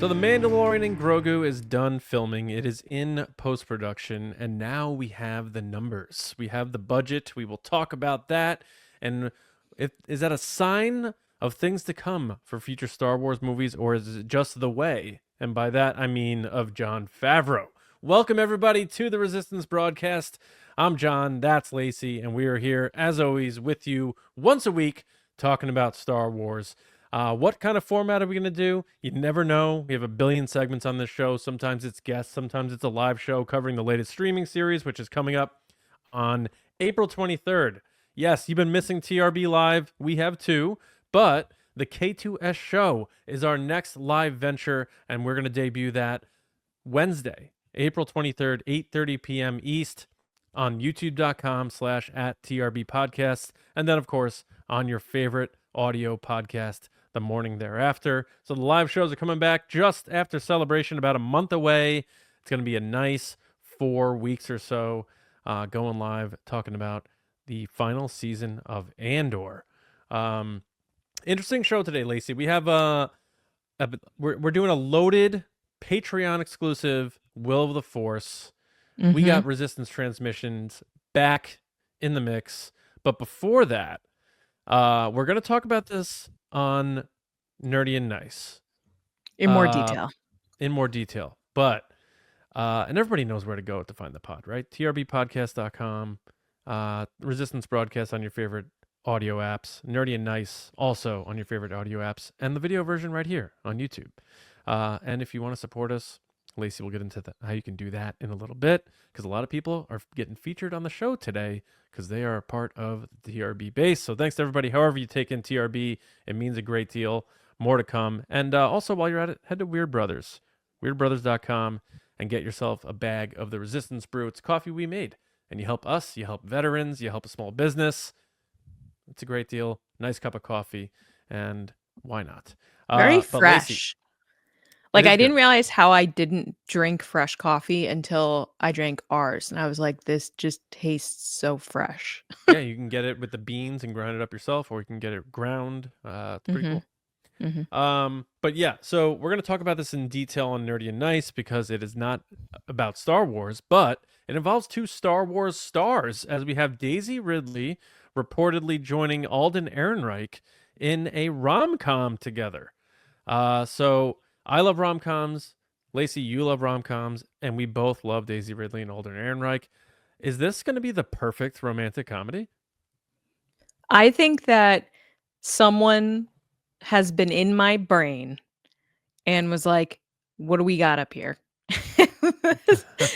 So the Mandalorian Grogu is done filming. It is in post-production, and now we have the numbers. We have the budget. We will talk about that. And is that a sign of things to come for future Star Wars movies, or is it just the way? And by that, I mean of Jon Favreau. Welcome, everybody, to the Resistance broadcast. I'm John, that's Lacey, and we are here, as always, with you once a week talking about Star Wars. What kind of format are we going to do? You never know. We have a billion segments on this show. Sometimes it's guests. Sometimes it's a live show covering the latest streaming series, which is coming up on April 23rd. Yes, you've been missing TRB Live. We have too. But the K2S show is our next live venture, and we're going to debut that Wednesday, April 23rd, 8:30 p.m. East on youtube.com/@TRB Podcast. And then, of course, on your favorite audio podcast the morning thereafter. So the live shows are coming back just after Celebration, about a month away. It's going to be a nice 4 weeks or so going live, talking about the final season of ANDOR. Interesting show today, Lacey. We have we're doing a loaded Patreon exclusive Will of the Force. Mm-hmm. We got Resistance Transmissions back in the mix. But before that, we're going to talk about this on Nerdy and Nice. In more detail. In more detail. But, and everybody knows where to go to find the pod, right? trbpodcast.com, Resistance Broadcast on your favorite audio apps, Nerdy and Nice also on your favorite audio apps, and the video version right here on YouTube. And if you want to support us, Lacey will get into how you can do that in a little bit, because a lot of people are getting featured on the show today because they are a part of the TRB base. So thanks to everybody. However you take in TRB, it means a great deal. More to come. And also, while you're at it, head to Weird Brothers, weirdbrothers.com, and get yourself a bag of the Resistance Brew. It's coffee we made. And you help us, you help veterans, you help a small business. It's a great deal. Nice cup of coffee. And why not? Very fresh. Lacey, like, I didn't realize how I didn't drink fresh coffee until I drank ours. And I was like, this just tastes so fresh. Yeah, you can get it with the beans and grind it up yourself, or you can get it ground. It's pretty cool. Mm-hmm. But yeah, so we're going to talk about this in detail on Nerdy and Nice because it is not about Star Wars, but it involves two Star Wars stars, as we have Daisy Ridley reportedly joining Alden Ehrenreich in a rom-com together. So I love rom-coms. Lacey, you love rom-coms, and we both love Daisy Ridley and Alden Ehrenreich. Is this going to be the perfect romantic comedy? I think that someone has been in my brain and was like, what do we got up here?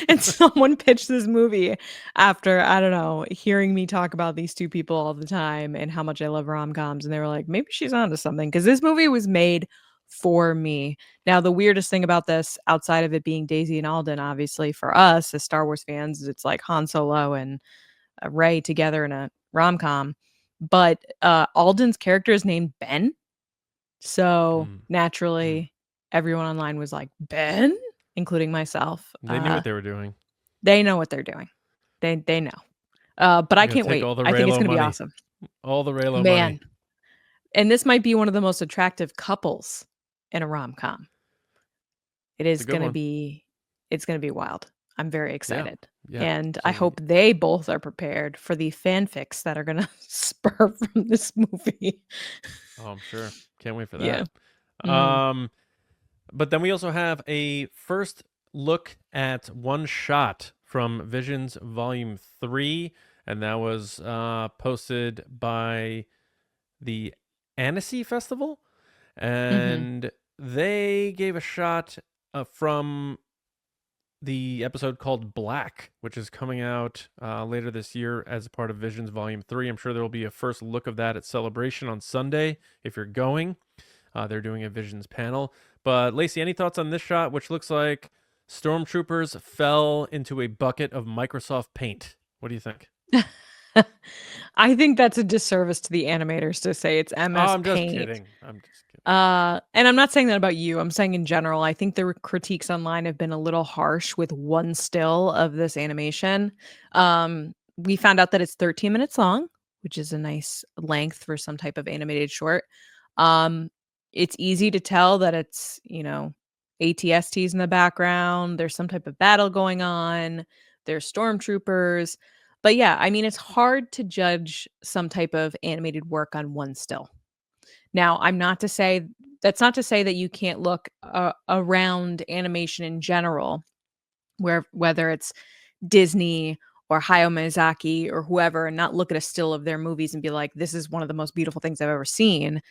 And someone pitched this movie after, I don't know, hearing me talk about these two people all the time and how much I love rom-coms. And they were like, maybe she's onto something, because this movie was made for me. Now, the weirdest thing about this, outside of it being Daisy and Alden, obviously for us as Star Wars fans, it's like Han Solo and Rey together in a rom-com. But Alden's character is named Ben. So naturally, everyone online was like, Ben? Including myself. They knew what they were doing. They know what they're doing. They know. But I can't wait. I think it's going to be awesome. All the Raylo money. And this might be one of the most attractive couples in a rom-com. It is going to be, it's going to be wild. I'm very excited. Yeah, and I hope they both are prepared for the fanfics that are going to spur from this movie. Oh, I'm sure. Can't wait for that. Yeah. But then we also have a first look at One Shot from Visions Volume 3, and that was posted by the Annecy Festival, and they gave a shot from the episode called Black, which is coming out later this year as a part of Visions Volume 3. I'm sure there will be a first look of that at Celebration on Sunday if you're going. They're doing a Visions panel. But Lacey, any thoughts on this shot, which looks like stormtroopers fell into a bucket of Microsoft Paint? What do you think? I think that's a disservice to the animators to say it's MS Paint. I'm just kidding. And I'm not saying that about you. I'm saying in general, I think the critiques online have been a little harsh with one still of this animation. We found out that it's 13 minutes long, which is a nice length for some type of animated short. It's easy to tell that it's, ATSTs in the background. There's some type of battle going on. There's stormtroopers. But yeah, I mean, it's hard to judge some type of animated work on one still. Now, I'm not to say that's not to say that you can't look around animation in general, where whether it's Disney or Hayao Miyazaki or whoever, and not look at a still of their movies and be like, "This is one of the most beautiful things I've ever seen."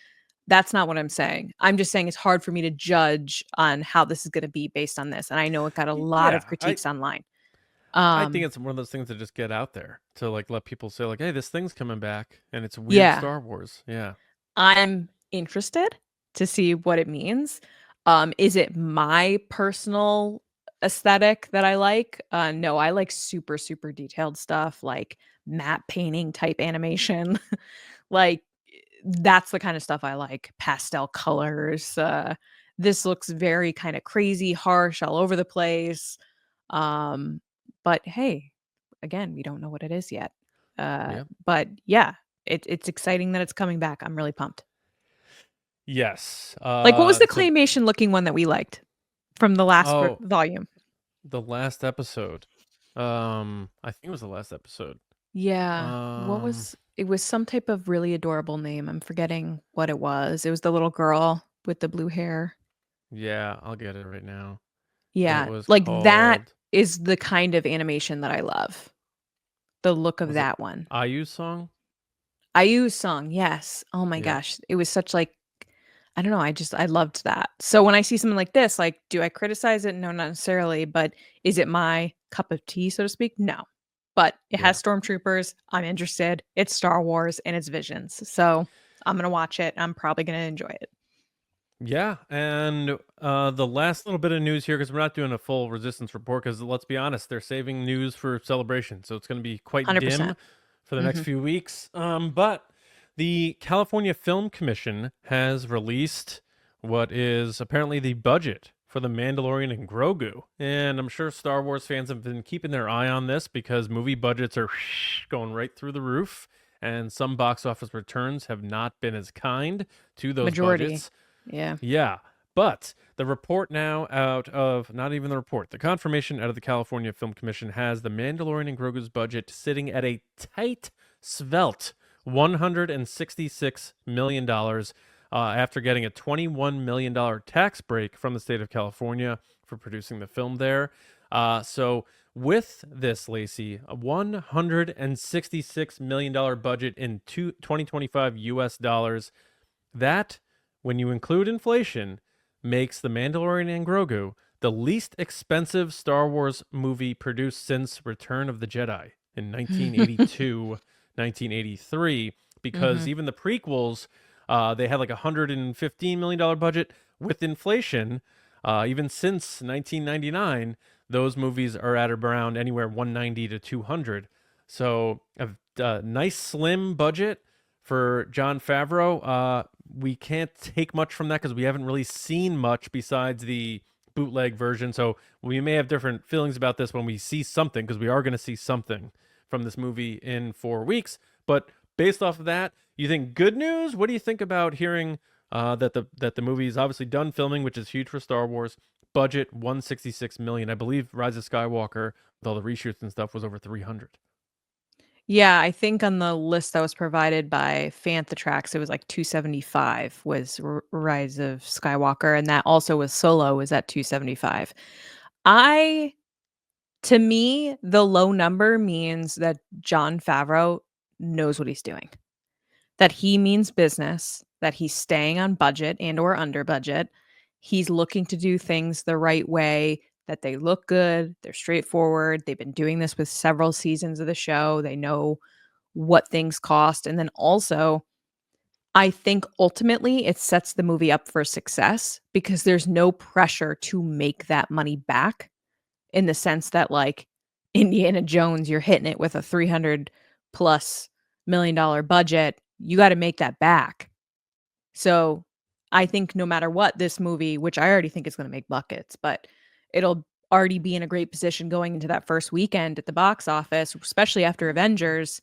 That's not what I'm saying. I'm just saying it's hard for me to judge on how this is going to be based on this, and I know it got a lot of Yeah, critiques online. I think Um, it's one of those things to just get out there to like let people say like, "Hey, this thing's coming back," and it's weird yeah, Star Wars. Yeah, I'm interested to see what it means. Is it my personal aesthetic that I like? No, I like super, super detailed stuff like matte painting type animation. Like that's the kind of stuff I like. Pastel colors. This looks very kind of crazy, harsh, all over the place. Um, but hey, again, we don't know what it is yet. yeah, But yeah, it's exciting that it's coming back. I'm really pumped. yes. Like, what was the So claymation looking one that we liked from the last oh, volume? the last episode. I think it was the last episode. Yeah. What Um, was it was some type of really adorable name. I'm forgetting what it was. It was the little girl with the blue hair. yeah, I'll get it right now. It Yeah. was Like that called. is the kind of animation that I love. The look of Was it that one. IU song? IU song, yes. Oh my Yeah, gosh. It was such like I don't know, I loved that. So when I see something like this, like, do I criticize it? No, not necessarily, but is it my cup of tea, so to speak? No. But it yeah. has stormtroopers. I'm interested. It's Star Wars and it's Visions. So I'm gonna watch it. I'm probably gonna enjoy it. Yeah, and the last little bit of news here, because we're not doing a full Resistance report, because let's be honest, they're saving news for Celebration, so it's going to be quite dim 100%. for the next Mhm. few weeks. But the California Film Commission has released what is apparently the budget for the Mandalorian and Grogu, and I'm sure Star Wars fans have been keeping their eye on this because movie budgets are going right through the roof, and some box office returns have not been as kind to those Majority. budgets. Yeah. Yeah, but the report now out of not even the report, the confirmation out of the California Film Commission has the Mandalorian and Grogu's budget sitting at a tight, svelte $166 million after getting a $21 million tax break from the state of California for producing the film there. So, with this, Lacey, a $166 million budget in 2025 US dollars, that, when you include inflation, makes The Mandalorian and Grogu the least expensive Star Wars movie produced since Return of the Jedi in 1982, 1983, because Mhm. even the prequels, they had like a $115 million budget. With inflation, even since 1999, those movies are at around anywhere 190 to 200. So a nice slim budget for John Favreau. We can't take much from that because we haven't really seen much besides the bootleg version. So we may have different feelings about this when we see something, because we are going to see something from this movie in 4 weeks. But based off of that, you think good news? What do you think about hearing that the movie is obviously done filming, which is huge for Star Wars? Budget 166 million. I believe Rise of Skywalker with all the reshoots and stuff was over 300. Yeah, I think on the list that was provided by Fantha Tracks, it was like 275 was Rise of Skywalker, and that also was Solo was at 275. I To me, the low number means that John Favreau knows what he's doing. That he means business, that he's staying on budget and or under budget. He's looking to do things the right way, that they look good, they're straightforward. They've been doing this with several seasons of the show. They know what things cost. And then also, I think ultimately it sets the movie up for success because there's no pressure to make that money back in the sense that like Indiana Jones, you're hitting it with a 300 plus $1 million budget. You got to make that back. So I think no matter what, this movie, which I already think is going to make buckets, but it'll already be in a great position going into that first weekend at the box office, especially after Avengers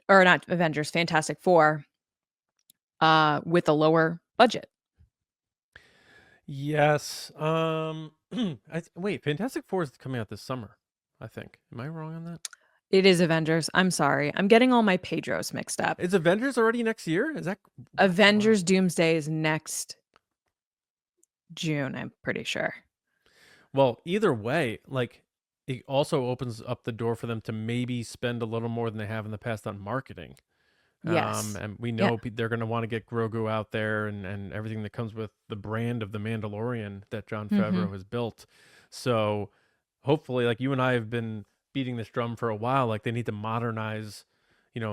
or not Avengers, Fantastic Four, with a lower budget. Yes. Wait, Fantastic Four is coming out this summer, I think. Am I wrong on that? It is Avengers. I'm sorry. I'm getting all my Pedros mixed up. Is Avengers already next year? Is that what? Wow. Avengers Doomsday is next June, I'm pretty sure. Well, either way, like it also opens up the door for them to maybe spend a little more than they have in the past on marketing. Yes. And we Yeah. know they're going to want to get Grogu out there and everything that comes with the brand of the Mandalorian that Jon Mhm. Favreau has built. So hopefully, like you and I have been beating this drum for a while, like they need to modernize,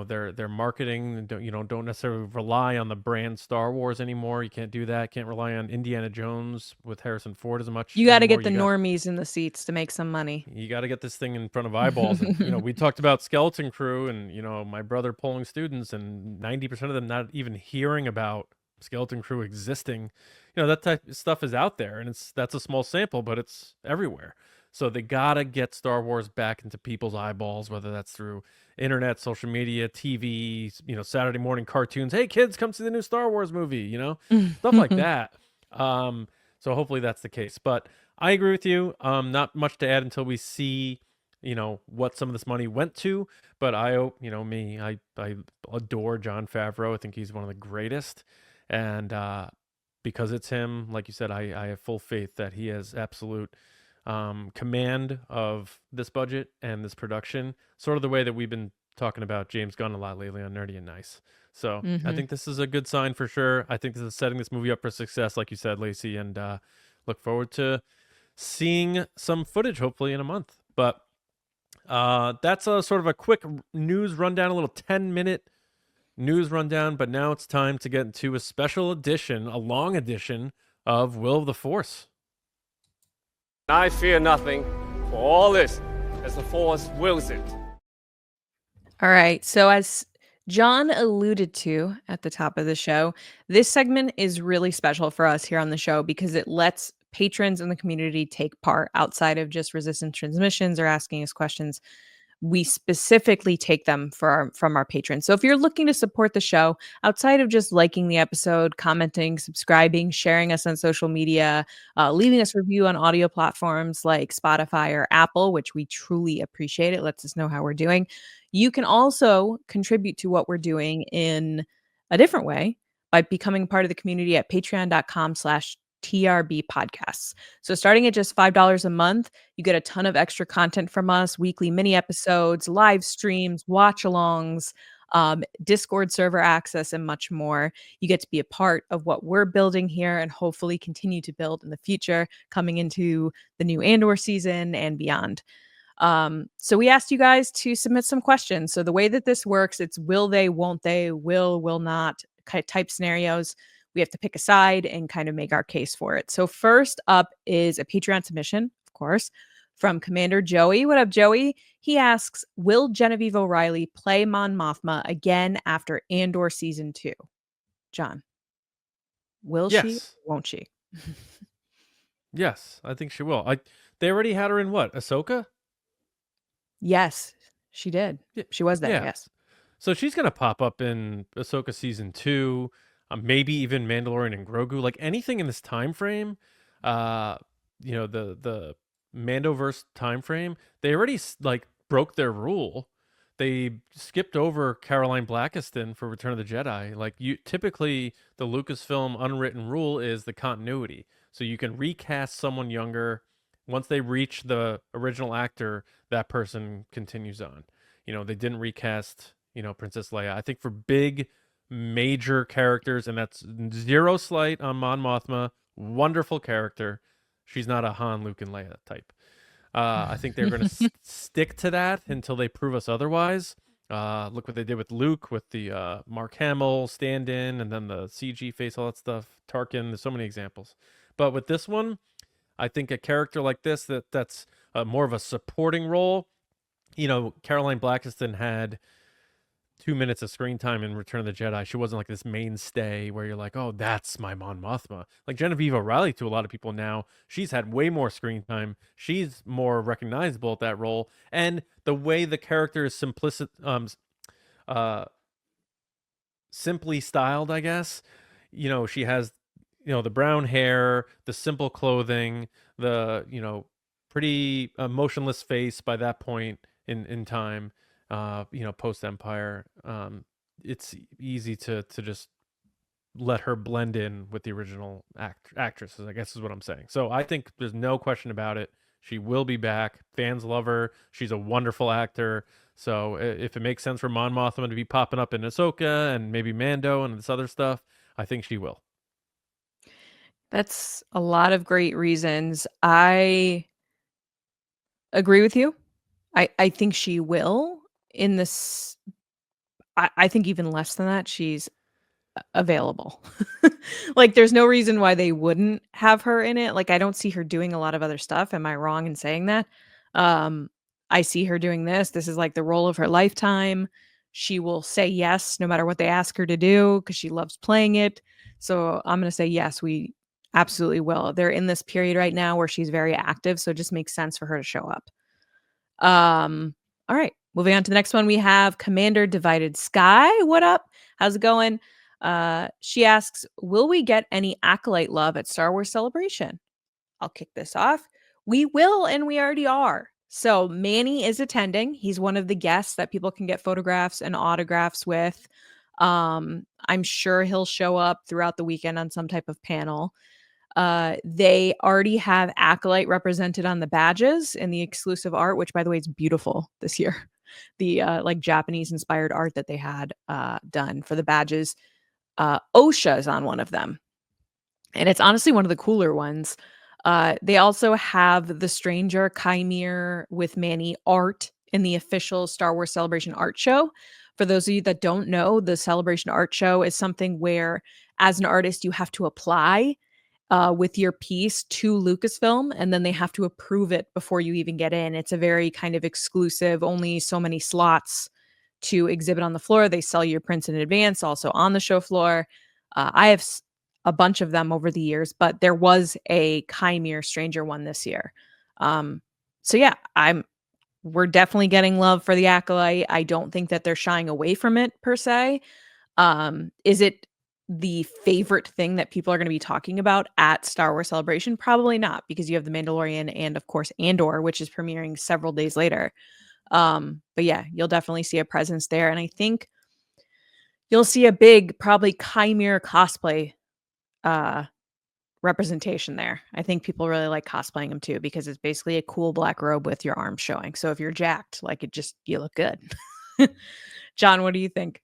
their marketing. And don't necessarily rely on the brand Star Wars anymore. You can't do that. Can't rely on Indiana Jones with Harrison Ford as much You gotta anymore. get the normies in the seats to make some money. You got to get this thing in front of eyeballs. And, we talked about Skeleton Crew and, my brother polling students, and 90% of them not even hearing about Skeleton Crew existing. That type of stuff is out there, and that's a small sample, but it's everywhere. So they got to get Star Wars back into people's eyeballs, whether that's through internet, social media, TV, Saturday morning cartoons. Hey, kids, come see the new Star Wars movie, stuff like that. So hopefully that's the case. But I agree with you. Not much to add until we see, what some of this money went to. But I adore Jon Favreau. I think he's one of the greatest, and because it's him, like you said, I have full faith that he has absolute command of this budget and this production. Sort of the way that we've been talking about James Gunn a lot lately on Nerdy and Nice. So I Mhm. think this is a good sign for sure. I think this is setting this movie up for success, like you said, Lacey, and look forward to seeing some footage hopefully in a month. But that's a sort of a quick news rundown, a little 10-minute news rundown. But now it's time to get into a special edition, a long edition of Will of the Force. I fear nothing, for all is as the Force wills it. All right. So, as John alluded to at the top of the show, this segment is really special for us here on the show because it lets patrons in the community take part outside of just resistance transmissions or asking us questions. We specifically take them from our patrons. So if you're looking to support the show outside of just liking the episode, commenting, subscribing, sharing us on social media, leaving us a review on audio platforms like Spotify or Apple, which we truly appreciate, it lets us know how we're doing. You can also contribute to what we're doing in a different way by becoming part of the community at patreon.com/TRB podcasts. So starting at just $5 a month, you get a ton of extra content from us, weekly mini episodes, live streams, watch alongs, Discord server access, and much more. You get to be a part of what we're building here and hopefully continue to build in the future, coming into the new Andor season and beyond. So we asked you guys to submit some questions. So the way that this works, it's will they, won't they, will not type scenarios. We have to pick a side and kind of make our case for it. So first up is a Patreon submission, of course, from Commander Joey. What up, Joey? He asks, will Genevieve O'Reilly play Mon Mothma again after Andor season 2? John, will she? Yes, Won't she? yes, I think she will. They already had her in what, Ahsoka? Yes, she did. Yeah, She was there. yeah. Yes. So she's gonna pop up in Ahsoka season 2, maybe even Mandalorian and Grogu, like anything in this time frame. Uh, the Mandoverse time frame. They already like broke their rule. They skipped over Caroline Blackiston for Return of the Jedi. Like you typically, the Lucasfilm unwritten rule is the continuity. So you can recast someone younger. Once they reach the original actor, that person continues on. They didn't recast, Princess Leia. I think for big, major characters, and that's zero slight on Mon Mothma, wonderful character. She's not a Han, Luke, and Leia type. I think they're going to stick to that until they prove us otherwise. Look what they did with Luke, with the Mark Hamill stand-in, and then the CG face, all that stuff. Tarkin. There's so many examples. But with this one, I think a character like this that's more of a supporting role. Caroline Blackiston had 2 minutes of screen time in Return of the Jedi. She wasn't like this mainstay where you're like, oh, that's my Mon Mothma. Like Genevieve O'Reilly to a lot of people now, she's had way more screen time. She's more recognizable at that role, and the way the character is uh, simply styled, I guess. She has the brown hair, the simple clothing, the pretty motionless face by that point in time, post Empire. It's easy to just let her blend in with the original actresses, I guess is what I'm saying. So I think there's no question about it. She will be back. Fans love her. She's a wonderful actor. So if it makes sense for Mon Mothma to be popping up in Ahsoka and maybe Mando and this other stuff, I think she will. That's a lot of great reasons. I agree with you. I think she will in this. I think even less than that, she's available. Like, there's no reason why they wouldn't have her in it. Like, I don't see her doing a lot of other stuff. Am I wrong in saying that? Um, I see her doing this. This is like the role of her lifetime. She will say yes no matter what they ask her to do because she loves playing it. So I'm going to say yes, we absolutely will. They're in this period right now where she's very active. So it just makes sense for her to show up. All right. Moving on to the next one, we have Commander Divided Sky. What up? How's it going? She asks, will we get any acolyte love at Star Wars Celebration? I'll kick this off. We will, and we already are. So Manny is attending. He's one of the guests that people can get photographs and autographs with. I'm sure he'll show up throughout the weekend on some type of panel. They already have Acolyte represented on the badges in the exclusive art, which by the way is beautiful this year. The like Japanese inspired art that they had done for the badges. OSHA is on one of them. And it's honestly one of the cooler ones. They also have the Stranger Chimere with Manny art in the official Star Wars Celebration art show. For those of you that don't know, the Celebration art show is something where, as an artist, you have to apply with your piece to Lucasfilm, and then they have to approve it before you even get in. It's a very kind of exclusive, only so many slots to exhibit on the floor. They sell your prints in advance, also on the show floor. I have a bunch of them over the years, but there was a Chimere Stranger one this year. So yeah, we're definitely getting love for the Acolyte. I don't think that they're shying away from it per se. Is it the favorite thing that people are going to be talking about at Star Wars Celebration? Probably not, because you have The Mandalorian and of course Andor, which is premiering several days later. But yeah, you'll definitely see a presence there. And I think you'll see a big, probably Chimere cosplay representation there. I think people really like cosplaying them too, because it's basically a cool black robe with your arms showing. So if you're jacked, like you look good. John, what do you think?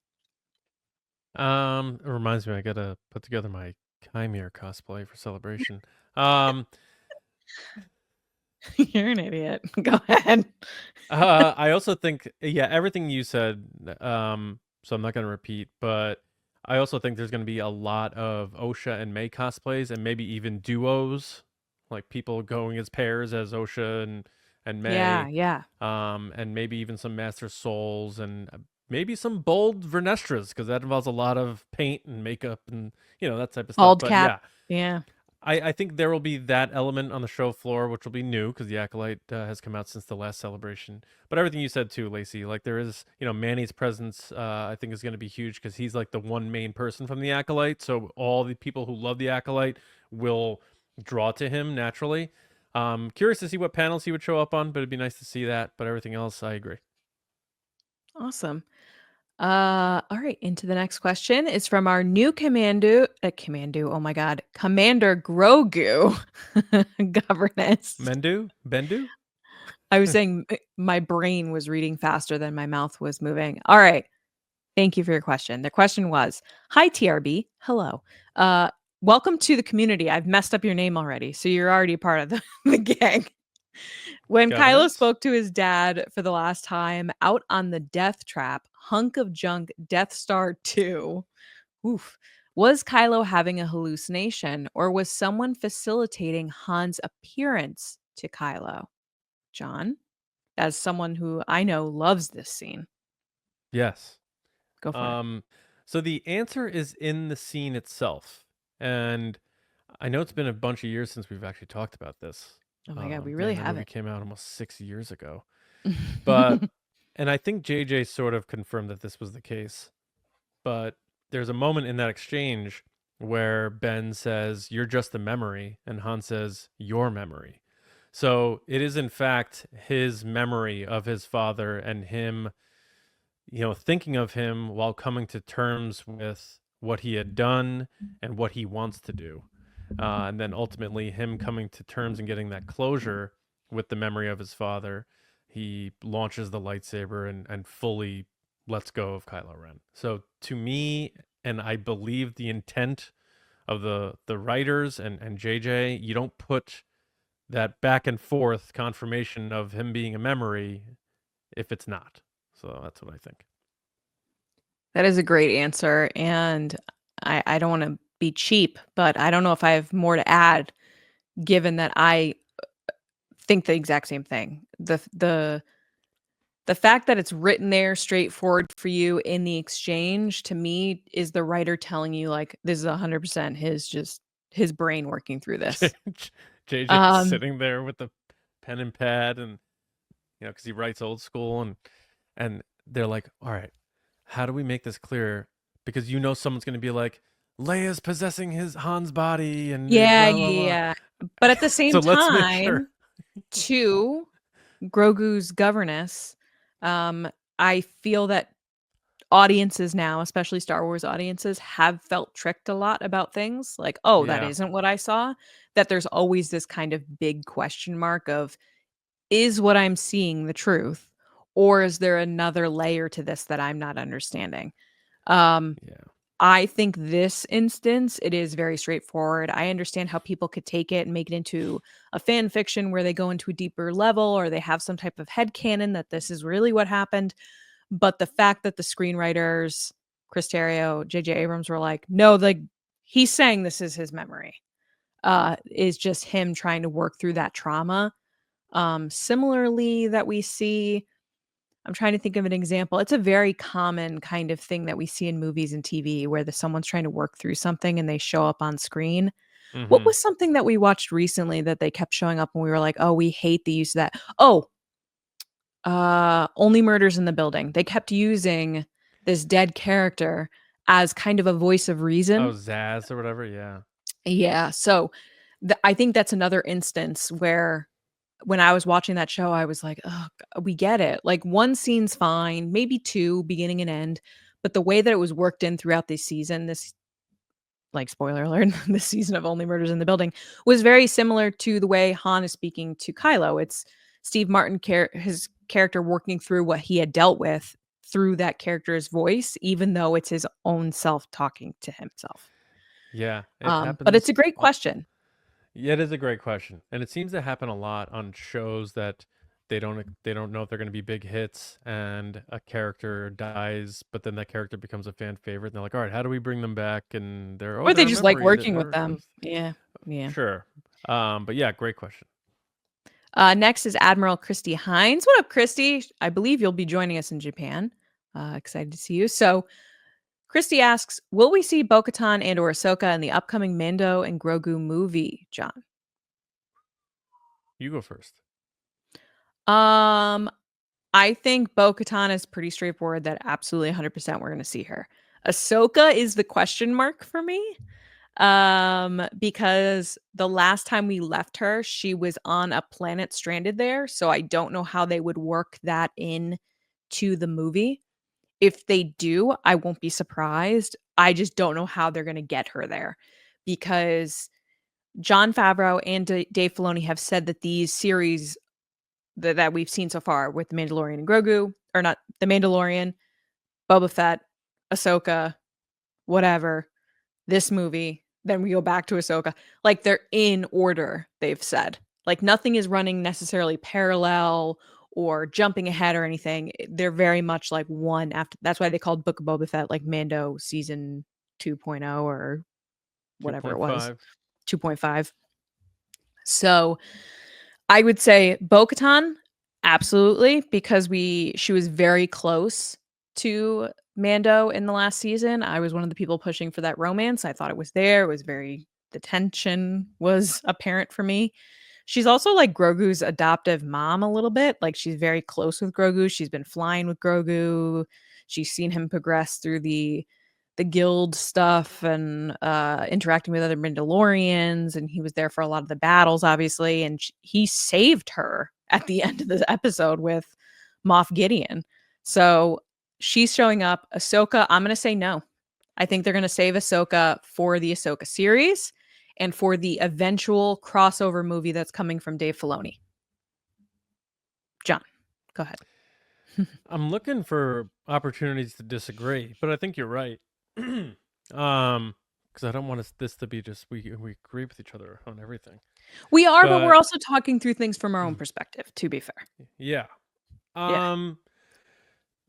It reminds me, I gotta put together my Chimere cosplay for Celebration. Um, You're an idiot. Go ahead. I also think, yeah, everything you said. So I'm not gonna repeat, but I also think there's gonna be a lot of OSHA and May cosplays, and maybe even duos, like people going as pairs as OSHA and Yeah, May. yeah. And maybe even some Master Souls and maybe some bold Vernestras, because that involves a lot of paint and makeup and that type of stuff. Bald But cap. yeah, Yeah. I think there will be that element on the show floor, which will be new because the Acolyte has come out since the last Celebration. But everything you said too, Lacey, like there is, Manny's presence, I think is going to be huge because he's like the one main person from the Acolyte. So all the people who love the Acolyte will draw to him naturally. Curious to see what panels he would show up on, but it'd be nice to see that. But everything else, I agree. Awesome. All right, into the next question is from our new commando, oh my god, Commander Grogu governess. Bendu? I was saying my brain was reading faster than my mouth was moving. All right. Thank you for your question. The question was, hi TRB, hello. Welcome to the community. I've messed up your name already, so you're already part of the gang. When Kylo Governance? spoke to his dad for the last time out on the death trap, hunk of junk Death Star 2, oof, was Kylo having a hallucination or was someone facilitating Han's appearance to Kylo? John, as someone who I know loves this scene, Yes. go for it. So the answer is in the scene itself. And I know it's been a bunch of years since we've actually talked about this. Oh my god, we really Man, that movie haven't. came out almost 6 years ago. But, and I think JJ sort of confirmed that this was the case. But there's a moment in that exchange where Ben says, "You're just a memory," and Han says, "Your memory." So it is, in fact, his memory of his father and him, thinking of him while coming to terms with what he had done and what he wants to do. And then ultimately, him coming to terms and getting that closure with the memory of his father, he launches the lightsaber and fully lets go of Kylo Ren. So to me, and I believe the intent of the writers and JJ, you don't put that back and forth confirmation of him being a memory if it's not. So that's what I think. That is a great answer, and I don't wanna be cheap, but I don't know if I have more to add given that I think the exact same thing. The fact that it's written there straightforward for you in the exchange, to me, is the writer telling you, like, this is 100% his brain working through this. JJ Um, sitting there with the pen and pad, and because he writes old school, and they're like, all right, how do we make this clear? Because someone's going to be like, Leia's possessing his Han's body, and yeah, blah blah yeah, blah. yeah. But at the So same let's make sure. time, to Grogu's governess, um, I feel that audiences now, especially Star Wars audiences, have felt tricked a lot about things like, "Oh, that Yeah, isn't what I saw." That there's always this kind of big question mark of, "Is what I'm seeing the truth, or is there another layer to this that I'm not understanding?" Um, yeah. I think this instance, it is very straightforward. I understand how people could take it and make it into a fan fiction where they go into a deeper level or they have some type of headcanon that this is really what happened. But the fact that the screenwriters, Chris Terrio, J.J. Abrams were like, no, like he's saying this is his memory, is just him trying to work through that trauma. Similarly, that we see, I'm trying to think of an example. It's a very common kind of thing that we see in movies and TV where someone's trying to work through something and they show up on screen. What Mm-hmm. was something that we watched recently that they kept showing up and we were like, oh, we hate the use of that? Oh, Only Murders in the Building. They kept using this dead character as kind of a voice of Oh, reason. Zaz or whatever. Yeah, Yeah, so I think that's another instance where when I was watching that show, I was like, "Oh, we get it." Like, 1 scene's fine, maybe 2, beginning and end, but the way that it was worked in throughout this season, this like, spoiler alert, this season of Only Murders in the Building was very similar to the way Han is speaking to Kylo. It's Steve Martin his character working through what he had dealt with through that character's voice, even though it's his own self talking to himself. yeah. It But it's happens. a great question. Yeah, it is a great question, and it seems to happen a lot on shows that they don't know if they're going to be big hits, and a character dies, but then that character becomes a fan favorite. And they're like, all right, how do we bring them back? And Or they they're a just like memory that working with never them. goes. Yeah, yeah. Sure, but yeah, great question. Next is Admiral Christy Hines. What up, Christy? I believe you'll be joining us in Japan. Excited to see you. So, Christy asks, will we see Bo-Katan and or Ahsoka in the upcoming Mando and Grogu movie, John? You go first. Um, I think Bo-Katan is pretty straightforward that absolutely 100% we're going to see her. Ahsoka is the question mark for me. Because the last time we left her, she was on a planet stranded there, so I don't know how they would work that in to the movie. If they do, I won't be surprised. I just don't know how they're going to get her there because Jon Favreau and Dave Filoni have said that these series that we've seen so far with The Mandalorian and Grogu, or not The Mandalorian, Boba Fett, Ahsoka, whatever, this movie, then we go back to Ahsoka. Like they're in order, they've said. Like nothing is running necessarily parallel or jumping ahead or anything. They're very much like one after. That's why they called Book of Boba Fett like Mando season 2.0 or whatever it was, 2.5. 2.5. So I would say Bo-Katan, absolutely, because she was very close to Mando in the last season. I was one of the people pushing for that romance. I thought it was there. It was the tension was apparent for me. She's also like Grogu's adoptive mom a little bit. Like she's very close with Grogu. She's been flying with Grogu. She's seen him progress through the the guild stuff and interacting with other Mandalorians, and he was there for a lot of the battles, obviously, and he saved her at the end of the episode with Moff Gideon. So she's showing up. Ahsoka, I'm going to say no. I think they're going to save Ahsoka for the Ahsoka series and for the eventual crossover movie that's coming from Dave Filoni. John, go ahead. I'm looking for opportunities to disagree, but I think you're right. Because I don't want this to be just we agree with each other on everything. We are, but we're also talking through things from our own perspective, to be fair. Yeah. Yeah.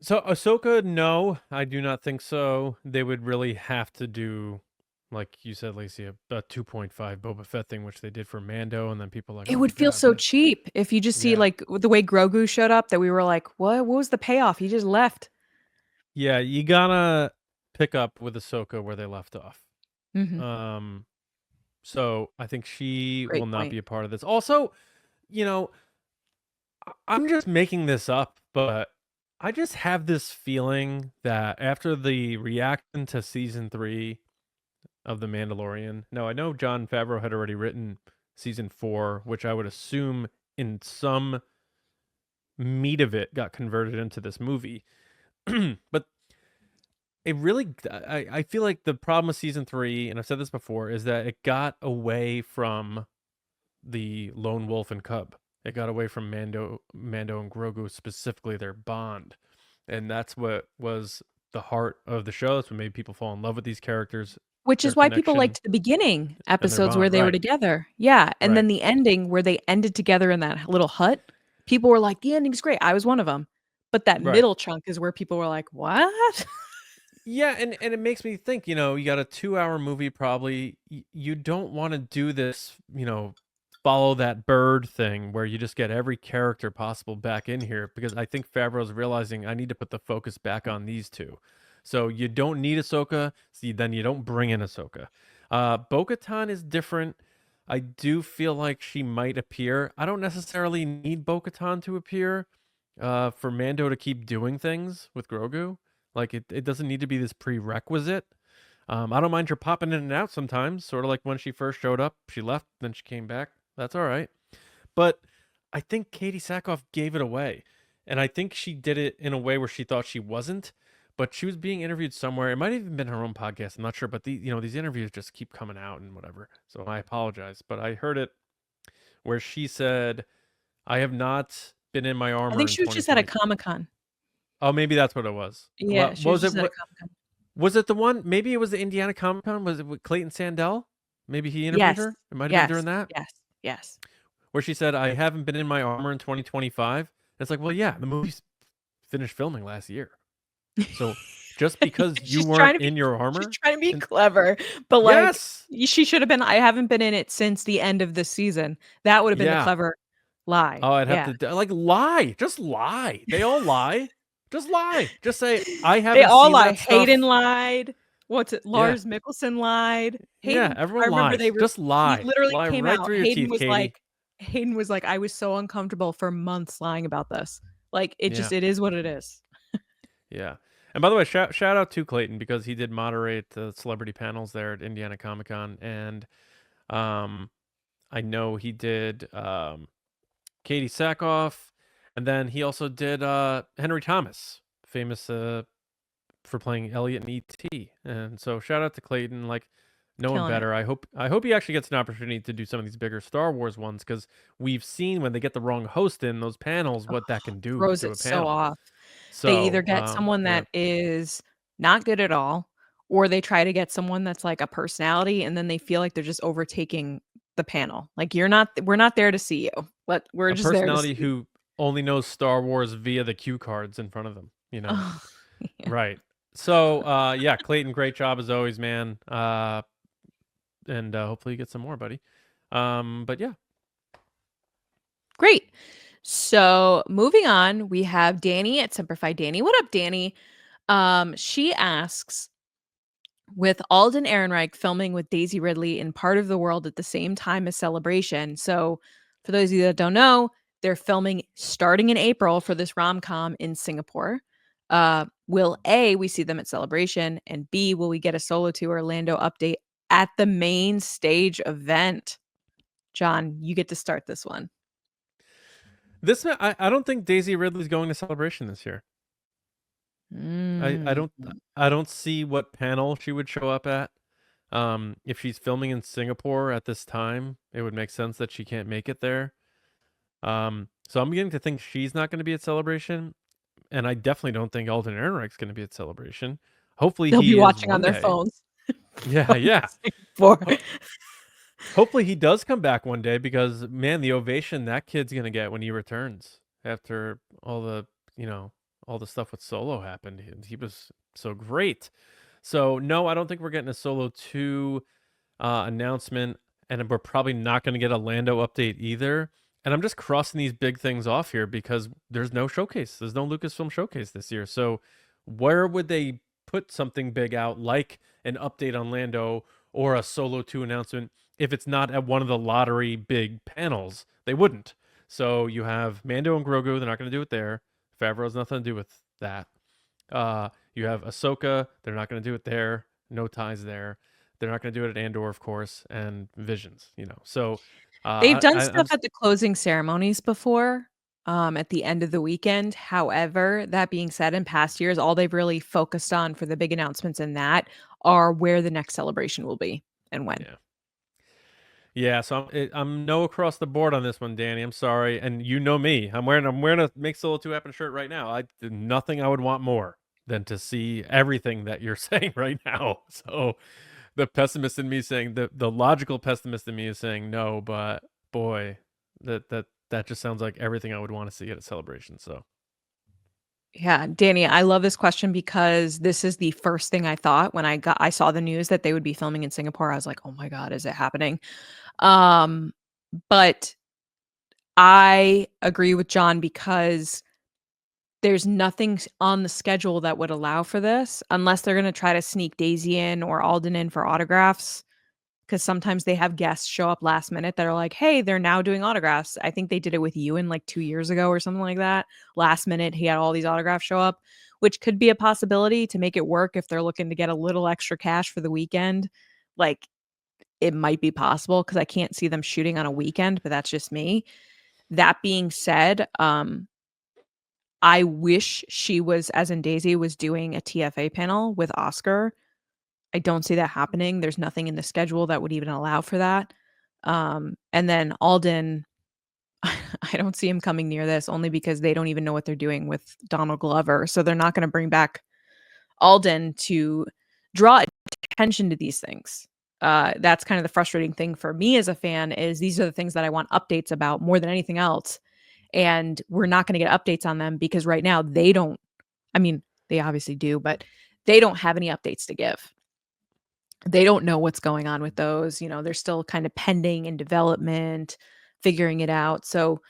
So Ahsoka, no, I do not think so. They would really have to do, like you said, Lacey, a 2.5 Boba Fett thing, which they did for Mando, and then people are like, It "Oh would my feel God, so that-" cheap if you just see Yeah. like the way Grogu showed up that we were like, what was the payoff? He just left. Yeah, you gotta pick up with Ahsoka where they left off. Mhm. So I think she Great will not point. be a part of this. Also, you know, I'm just making this up, but I just have this feeling that after the reaction to season 3 of The Mandalorian, now I know Jon Favreau had already written season 4, which I would assume in some meat of it got converted into this movie. But it really, I feel like the problem with season 3, and I've said this before, is that it got away from the lone wolf and cub. It got away from Mando and Grogu, specifically their bond. And that's what was the heart of the show. That's what made people fall in love with these characters, Which their is why people connection liked the beginning and their episodes where bond. they were Right. together. Yeah. And Right. then the ending where they ended together in that little hut, people were like, the ending's great. I was one of them. But that Right. middle chunk is where people were like, what? Yeah, and it makes me think, you got a 2-hour movie probably. You don't want to do this, follow that bird thing where you just get every character possible back in here, because I think Favreau's realizing I need to put the focus back on these two. So you don't need Ahsoka, then you don't bring in Ahsoka. Bo-Katan is different. I do feel like she might appear. I don't necessarily need Bo-Katan to appear for Mando to keep doing things with Grogu. Like, it doesn't need to be this prerequisite. I don't mind her popping in and out sometimes, sort of like when she first showed up. She left, then she came back. That's all right. But I think Katie Sackhoff gave it away. And I think she did it in a way where she thought she wasn't. But she was being interviewed somewhere. It might have even been her own podcast. I'm not sure. But these interviews just keep coming out and whatever. So I apologize. But I heard it where she said, I have not been in my armor I think in she was just at a 2020. Comic-Con. Oh, maybe that's what it was. Yeah, she was just at a Comic-Con. Was it the one? Maybe it was the Indiana Comic Con. Was it with Clayton Sandell? Maybe he interviewed Yes. her. It might have Yes. been during that. Yes. Where she said, "I haven't been in my armor in 2025." It's like, well, yeah, the movie's finished filming last year. So just because you weren't in your armor, she's trying to be clever, but like, yes, she should have been. I haven't been in it since the end of the season. That would have been the yeah. clever lie. Oh, I'd Yeah. have to like lie. Just lie. They all lie. Just lie. Just say I haven't. They all seen lie. that stuff. Hayden lied. What's it? Lars Mikkelsen lied. Hayden, Yeah, everyone I remember lies. Just lie. He literally Lie came right out. through your Hayden teeth, was Katie. like, I was so uncomfortable for months lying about this. Like, it just, Yeah. it is what it is. Yeah. And by the way, shout out to Clayton, because he did moderate the celebrity panels there at Indiana Comic Con, and I know he did Katie Sackhoff, and then he also did Henry Thomas, famous for playing Elliot in E.T. And so shout out to Clayton, like no one Killing it. better. I hope he actually gets an opportunity to do some of these bigger Star Wars ones, because we've seen when they get the wrong host in those panels what that can do Throws to it a so panel. off. So They either get someone that is not good at all, or they try to get someone that's like a personality, and then they feel like they're just overtaking the panel. Like, we're not there to see you, but we're a just there to personality see you. who only knows Star Wars via the cue cards in front of them, Oh, yeah. Right. So yeah, Clayton, great job as always, man. And hopefully you get some more, buddy. But yeah. Great. So moving on, we have Danny at Simplify Danny. What up, Danny? She asks, with Alden Ehrenreich filming with Daisy Ridley in part of the world at the same time as Celebration. So for those of you that don't know, they're filming starting in April for this rom-com in Singapore. will A, we see them at Celebration, and B, will we get a Solo 2 Orlando update at the main stage event? John, you get to start this one. I don't think Daisy Ridley's going to Celebration this year. Mm. I don't see what panel she would show up at. If she's filming in Singapore at this time, it would make sense that she can't make it there. So I'm beginning to think she's not going to be at Celebration, and I definitely don't think Alden Ehrenreich's going to be at Celebration. Hopefully They'll be he is watching on one their day. phones. Yeah, yeah. For Hopefully he does come back one day because man, the ovation that kid's going to get when he returns after all the, all the stuff with Solo happened. He was so great. So no, I don't think we're getting a Solo 2 announcement, and we're probably not going to get a Lando update either. And I'm just crossing these big things off here because there's no showcase. There's no Lucasfilm showcase this year. So where would they put something big out like an update on Lando or a Solo 2 announcement if it's not at one of the lottery big panels? They wouldn't. So you have Mando and Grogu. They're not going to do it there. Favreau has nothing to do with that. You have Ahsoka. They're not going to do it there. No ties there. They're not going to do it at Andor, of course, and Visions. So they've done I'm stuff at the closing ceremonies before, at the end of the weekend. However, that being said, in past years, all they've really focused on for the big announcements in that are where the next celebration will be and when. Yeah, so I'm no across the board on this one, Danny. I'm sorry, and you know me. I'm wearing a Make Solo 2 Happen shirt right now. Nothing I would want more than to see everything that you're saying right now. So the pessimist in me saying the logical pessimist in me is saying no, but boy, that just sounds like everything I would want to see at a celebration. So Yeah, Danny, I love this question because this is the first thing I thought when I saw the news that they would be filming in Singapore. I was like, "Oh my god, is it happening?" Um, but I agree with John because there's nothing on the schedule that would allow for this unless they're gonna try to sneak Daisy in or Alden in for autographs. Because sometimes they have guests show up last minute that are like, "Hey, they're now doing autographs." I think they did it with Ewan like 2 years ago or something like that. Last minute, he had all these autographs show up, which could be a possibility to make it work if they're looking to get a little extra cash for the weekend. Like, it might be possible because I can't see them shooting on a weekend, but that's just me. That being said, I wish she was, as in Daisy, was doing a TFA panel with Oscar. I don't see that happening. There's nothing in the schedule that would even allow for that. And then Alden, I don't see him coming near this only because they don't even know what they're doing with Donald Glover. So they're not going to bring back Alden to draw attention to these things. That's kind of the frustrating thing for me as a fan is these are the things that I want updates about more than anything else. And we're not going to get updates on them because right now they don't, I mean, they obviously do, but they don't have any updates to give. They don't know what's going on with those. They're still kind of pending in development, figuring it out. So,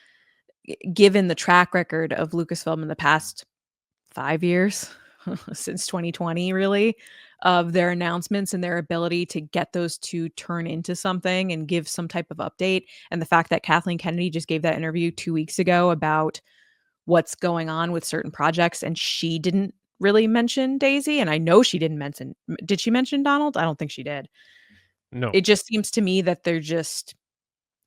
given the track record of Lucasfilm in the past 5 years, since 2020, really, of their announcements and their ability to get those to turn into something and give some type of update, and the fact that Kathleen Kennedy just gave that interview 2 weeks ago about what's going on with certain projects, and she didn't really mention Daisy, and I know she didn't mention did she mention Donald? I don't think she did. no. It just seems to me that they're just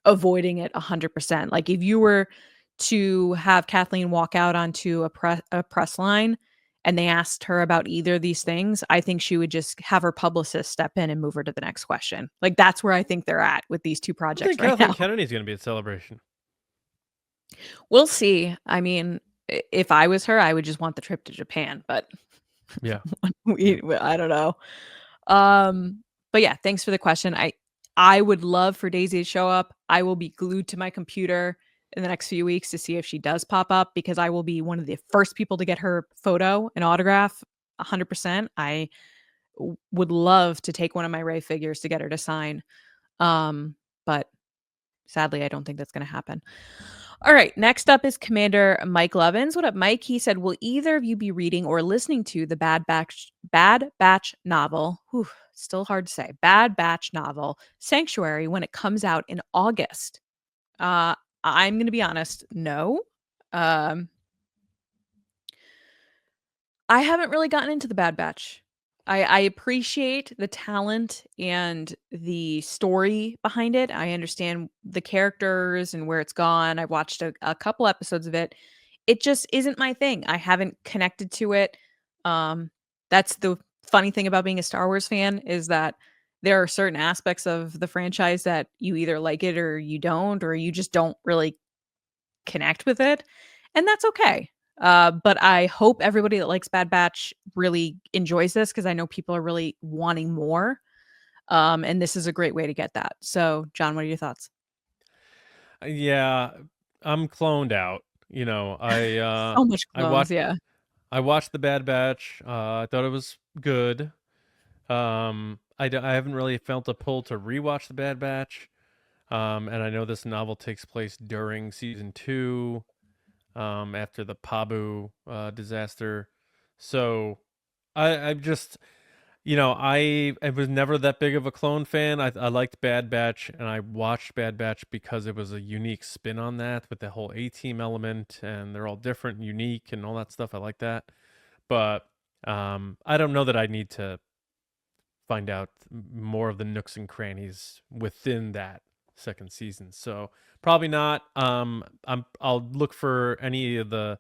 avoiding it 100%. Like, if you were to have Kathleen walk out onto a press line and they asked her about either of these things, I think she would just have her publicist step in and move her to the next question. Like, that's where I think they're at with these 2 I don't projects think right Kathleen now. Kennedy's going to be at Celebration. We'll see. I mean, if I was her, I would just want the trip to Japan, but Yeah. I don't know. But yeah, thanks for the question. I would love for Daisy to show up. I will be glued to my computer in the next few weeks to see if she does pop up because I will be one of the first people to get her photo and autograph 100%. I would love to take one of my Ray figures to get her to sign. But sadly, I don't think that's going to happen. All right, next up is Commander Mike Levins. What up, Mike? He said, "Will either of you be reading or listening to the Bad Batch novel? Whew, still hard to say. Bad Batch novel Sanctuary when it comes out in August?" I'm going to be honest, no. Um, I haven't really gotten into the Bad Batch. I appreciate the talent and the story behind it. I understand the characters and where it's gone. I watched a couple episodes of it. It just isn't my thing. I haven't connected to it. That's the funny thing about being a Star Wars fan is that there are certain aspects of the franchise that you either like it or you don't, or you just don't really connect with it, and that's okay. But I hope everybody that likes Bad Batch really enjoys this because I know people are really wanting more. And this is a great way to get that. So, John, what are your thoughts? Yeah, I'm cloned out. You know, So much I clones, watched yeah. I watched The Bad Batch. I thought it was good. I haven't really felt a pull to rewatch The Bad Batch. And I know this novel takes place during season 2, after the Pabu disaster. So I just, I was never that big of a clone fan. I liked Bad Batch, and I watched Bad Batch because it was a unique spin on that with the whole A-team element, and they're all different, and unique, and all that stuff. I like that, but I don't know that I need to find out more of the nooks and crannies within that second season. So probably not. I'll look for any of the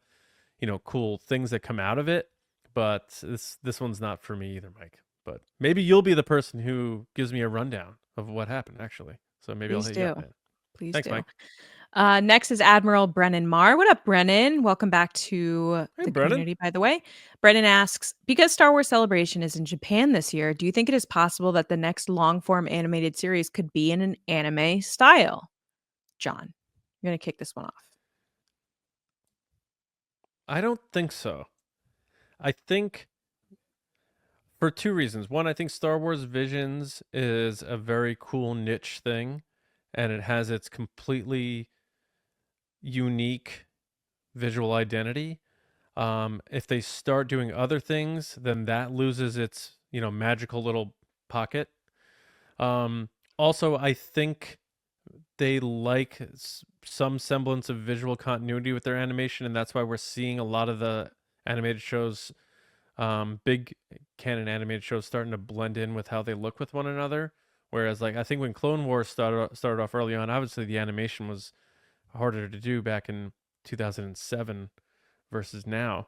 cool things that come out of it, but this one's not for me either, Mike. But maybe you'll be the person who gives me a rundown of what happened actually. So maybe I'll Please hit you up, do. man. Please Thanks, do. Mike. Next is Admiral Brennan Marr. What up, Brennan? Welcome back to Hey, the Brennan. community, by the way. Brennan asks, because Star Wars Celebration is in Japan this year, do you think it is possible that the next long form animated series could be in an anime style? John, you're going to kick this one off. I don't think so. I think for two reasons. One, I think Star Wars Visions is a very cool niche thing, and it has its completely unique visual identity. If they start doing other things, then that loses its magical little pocket. Also, I think they like some semblance of visual continuity with their animation, and that's why we're seeing a lot of the animated shows, big canon animated shows, starting to blend in with how they look with one another. Whereas, like, I think when Clone Wars started off early on, obviously the animation was harder to do back in 2007 versus now,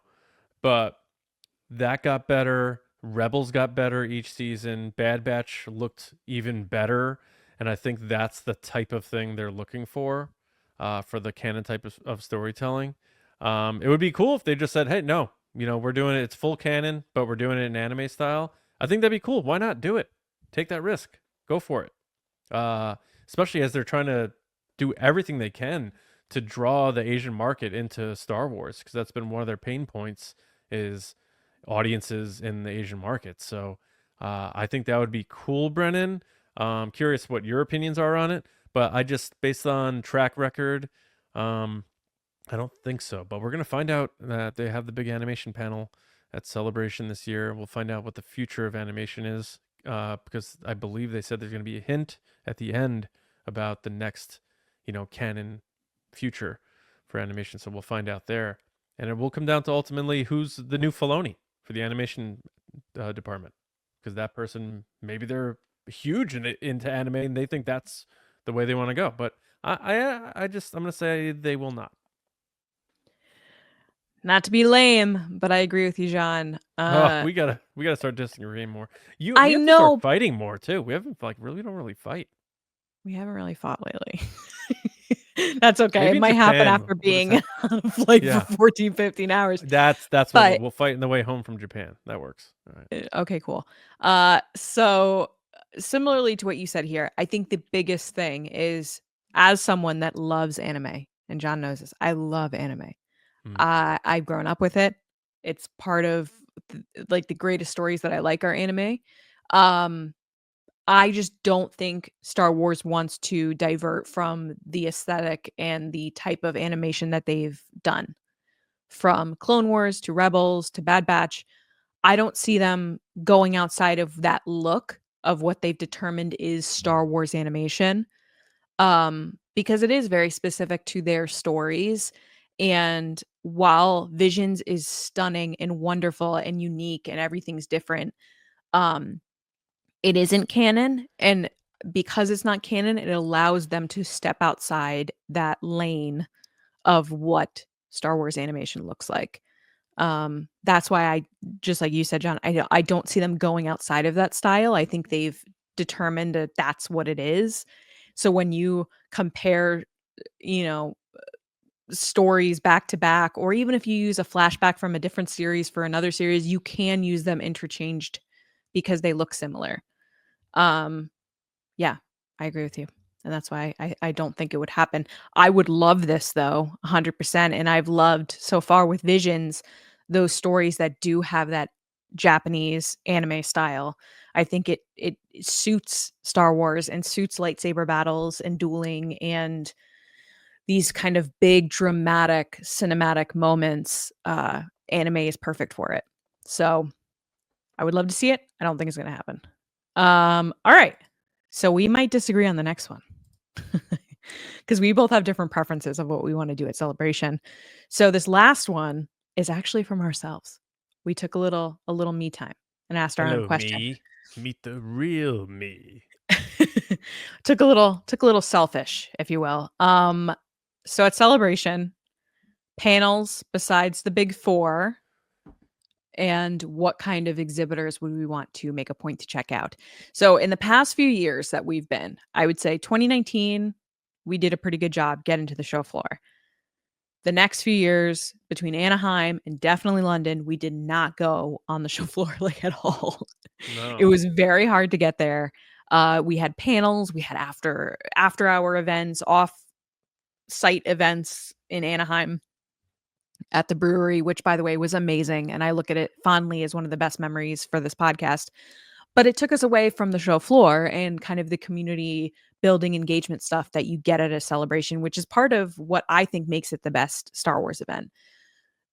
but that got better. Rebels got better each season. Bad Batch looked even better, and I think that's the type of thing they're looking for the canon type of storytelling. It would be cool if they just said, "Hey, no, we're doing it. It's full canon, but we're doing it in anime style." I think that'd be cool. Why not do it? Take that risk. Go for it. Uh, Especially as they're trying to do everything they can to draw the Asian market into Star Wars, because that's been one of their pain points is audiences in the Asian market. So I think that would be cool, Brennan. Curious what your opinions are on it, but I just, based on track record, um, I don't think so. But we're gonna find out that they have the big animation panel at Celebration this year. We'll find out what the future of animation is, because I believe they said there's gonna be a hint at the end about the next, canon future for animation. So we'll find out there, and it will come down to ultimately who's the new Filoni for the animation department, because that person, maybe they're huge into anime and they think that's the way they want to go. But I'm gonna say they will not. Not to be lame, but I agree with you, John. Oh, we gotta start disagreeing more. We I have to start know fighting more too. We haven't, like, we don't really fight. we haven't really fought lately. That's okay. It Maybe in might happen Japan after we'll just being have, on a flight for yeah. 14, 15 hours. That's what But we'll fight in the way home from Japan. That works. All right. okay, cool. So similarly to what you said here, I think the biggest thing is, as someone that loves anime, and John knows this, I love anime. Mm. I've grown up with it. It's part of like the greatest stories that I like are anime. Um, I just don't think Star Wars wants to divert from the aesthetic and the type of animation that they've done. From Clone Wars to Rebels to Bad Batch, I don't see them going outside of that look of what they've determined is Star Wars animation. Because it is very specific to their stories, And while Visions is stunning and wonderful and unique and everything's different, it isn't canon. And because it's not canon, it allows them to step outside that lane of what Star Wars animation looks like. That's why I, just like you said, John, I don't see them going outside of that style. I think they've determined that that's what it is. So when you compare, you know, stories back to back, or even if you use a flashback from a different series for another series, you can use them interchanged because they look similar. Yeah, I agree with you. And that's why I don't think it would happen. I would love this though, 100%. And I've loved so far with Visions, those stories that do have that Japanese anime style. I think it suits Star Wars and suits lightsaber battles and dueling and these kind of big dramatic cinematic moments. Anime is perfect for it. So I would love to see it. I don't think it's going to happen. All right. So we might disagree on the next one because we both have different preferences of what we want to do at Celebration. So this last one is actually from ourselves. We took a little me time and asked our own Hello, question. me. Meet the real me. took a little selfish, if you will. So at Celebration, panels besides the big four, and what kind of exhibitors would we want to make a point to check out? So in the past few years that we've been, I would say 2019, we did a pretty good job getting to the show floor. The next few years between Anaheim and definitely London, we did not go on the show floor like at all. No. It was very hard to get there. We had panels, we had after hour events, off site events in Anaheim at the brewery, which by the way was amazing. And I look at it fondly as one of the best memories for this podcast. But it took us away from the show floor and kind of the community building engagement stuff that you get at a Celebration, which is part of what I think makes it the best Star Wars event.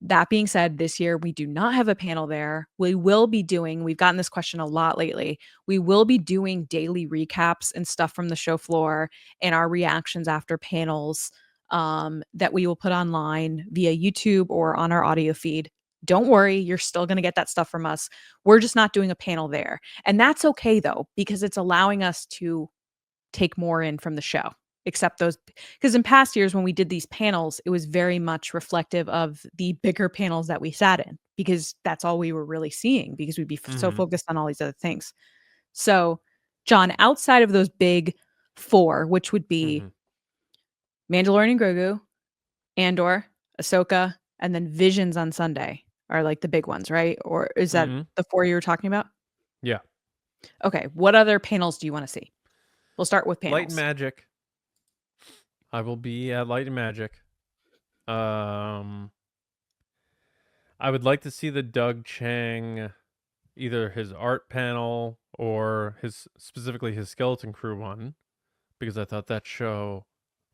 That being said, this year we do not have a panel there. We will be doing, we've gotten this question a lot lately. We will be doing daily recaps and stuff from the show floor and our reactions after panels that we will put online via YouTube or on our audio feed. Don't worry, you're still going to get that stuff from us. We're just not doing a panel there. And that's okay though, because it's allowing us to take more in from the show. Except those, because in past years when we did these panels, it was very much reflective of the bigger panels that we sat in, because that's all we were really seeing, because we'd be so focused on all these other things. So, John, outside of those big four, which would be Mandalorian Grogu, Andor, Ahsoka, and then Visions on Sunday are like the big ones, right? Or is that the four you were talking about? Yeah. Okay. What other panels do you want to see? We'll start with panels. Light and Magic. I will be at Light and Magic. I would like to see the Doug Chang, either his art panel or specifically his Skeleton Crew one, because I thought that show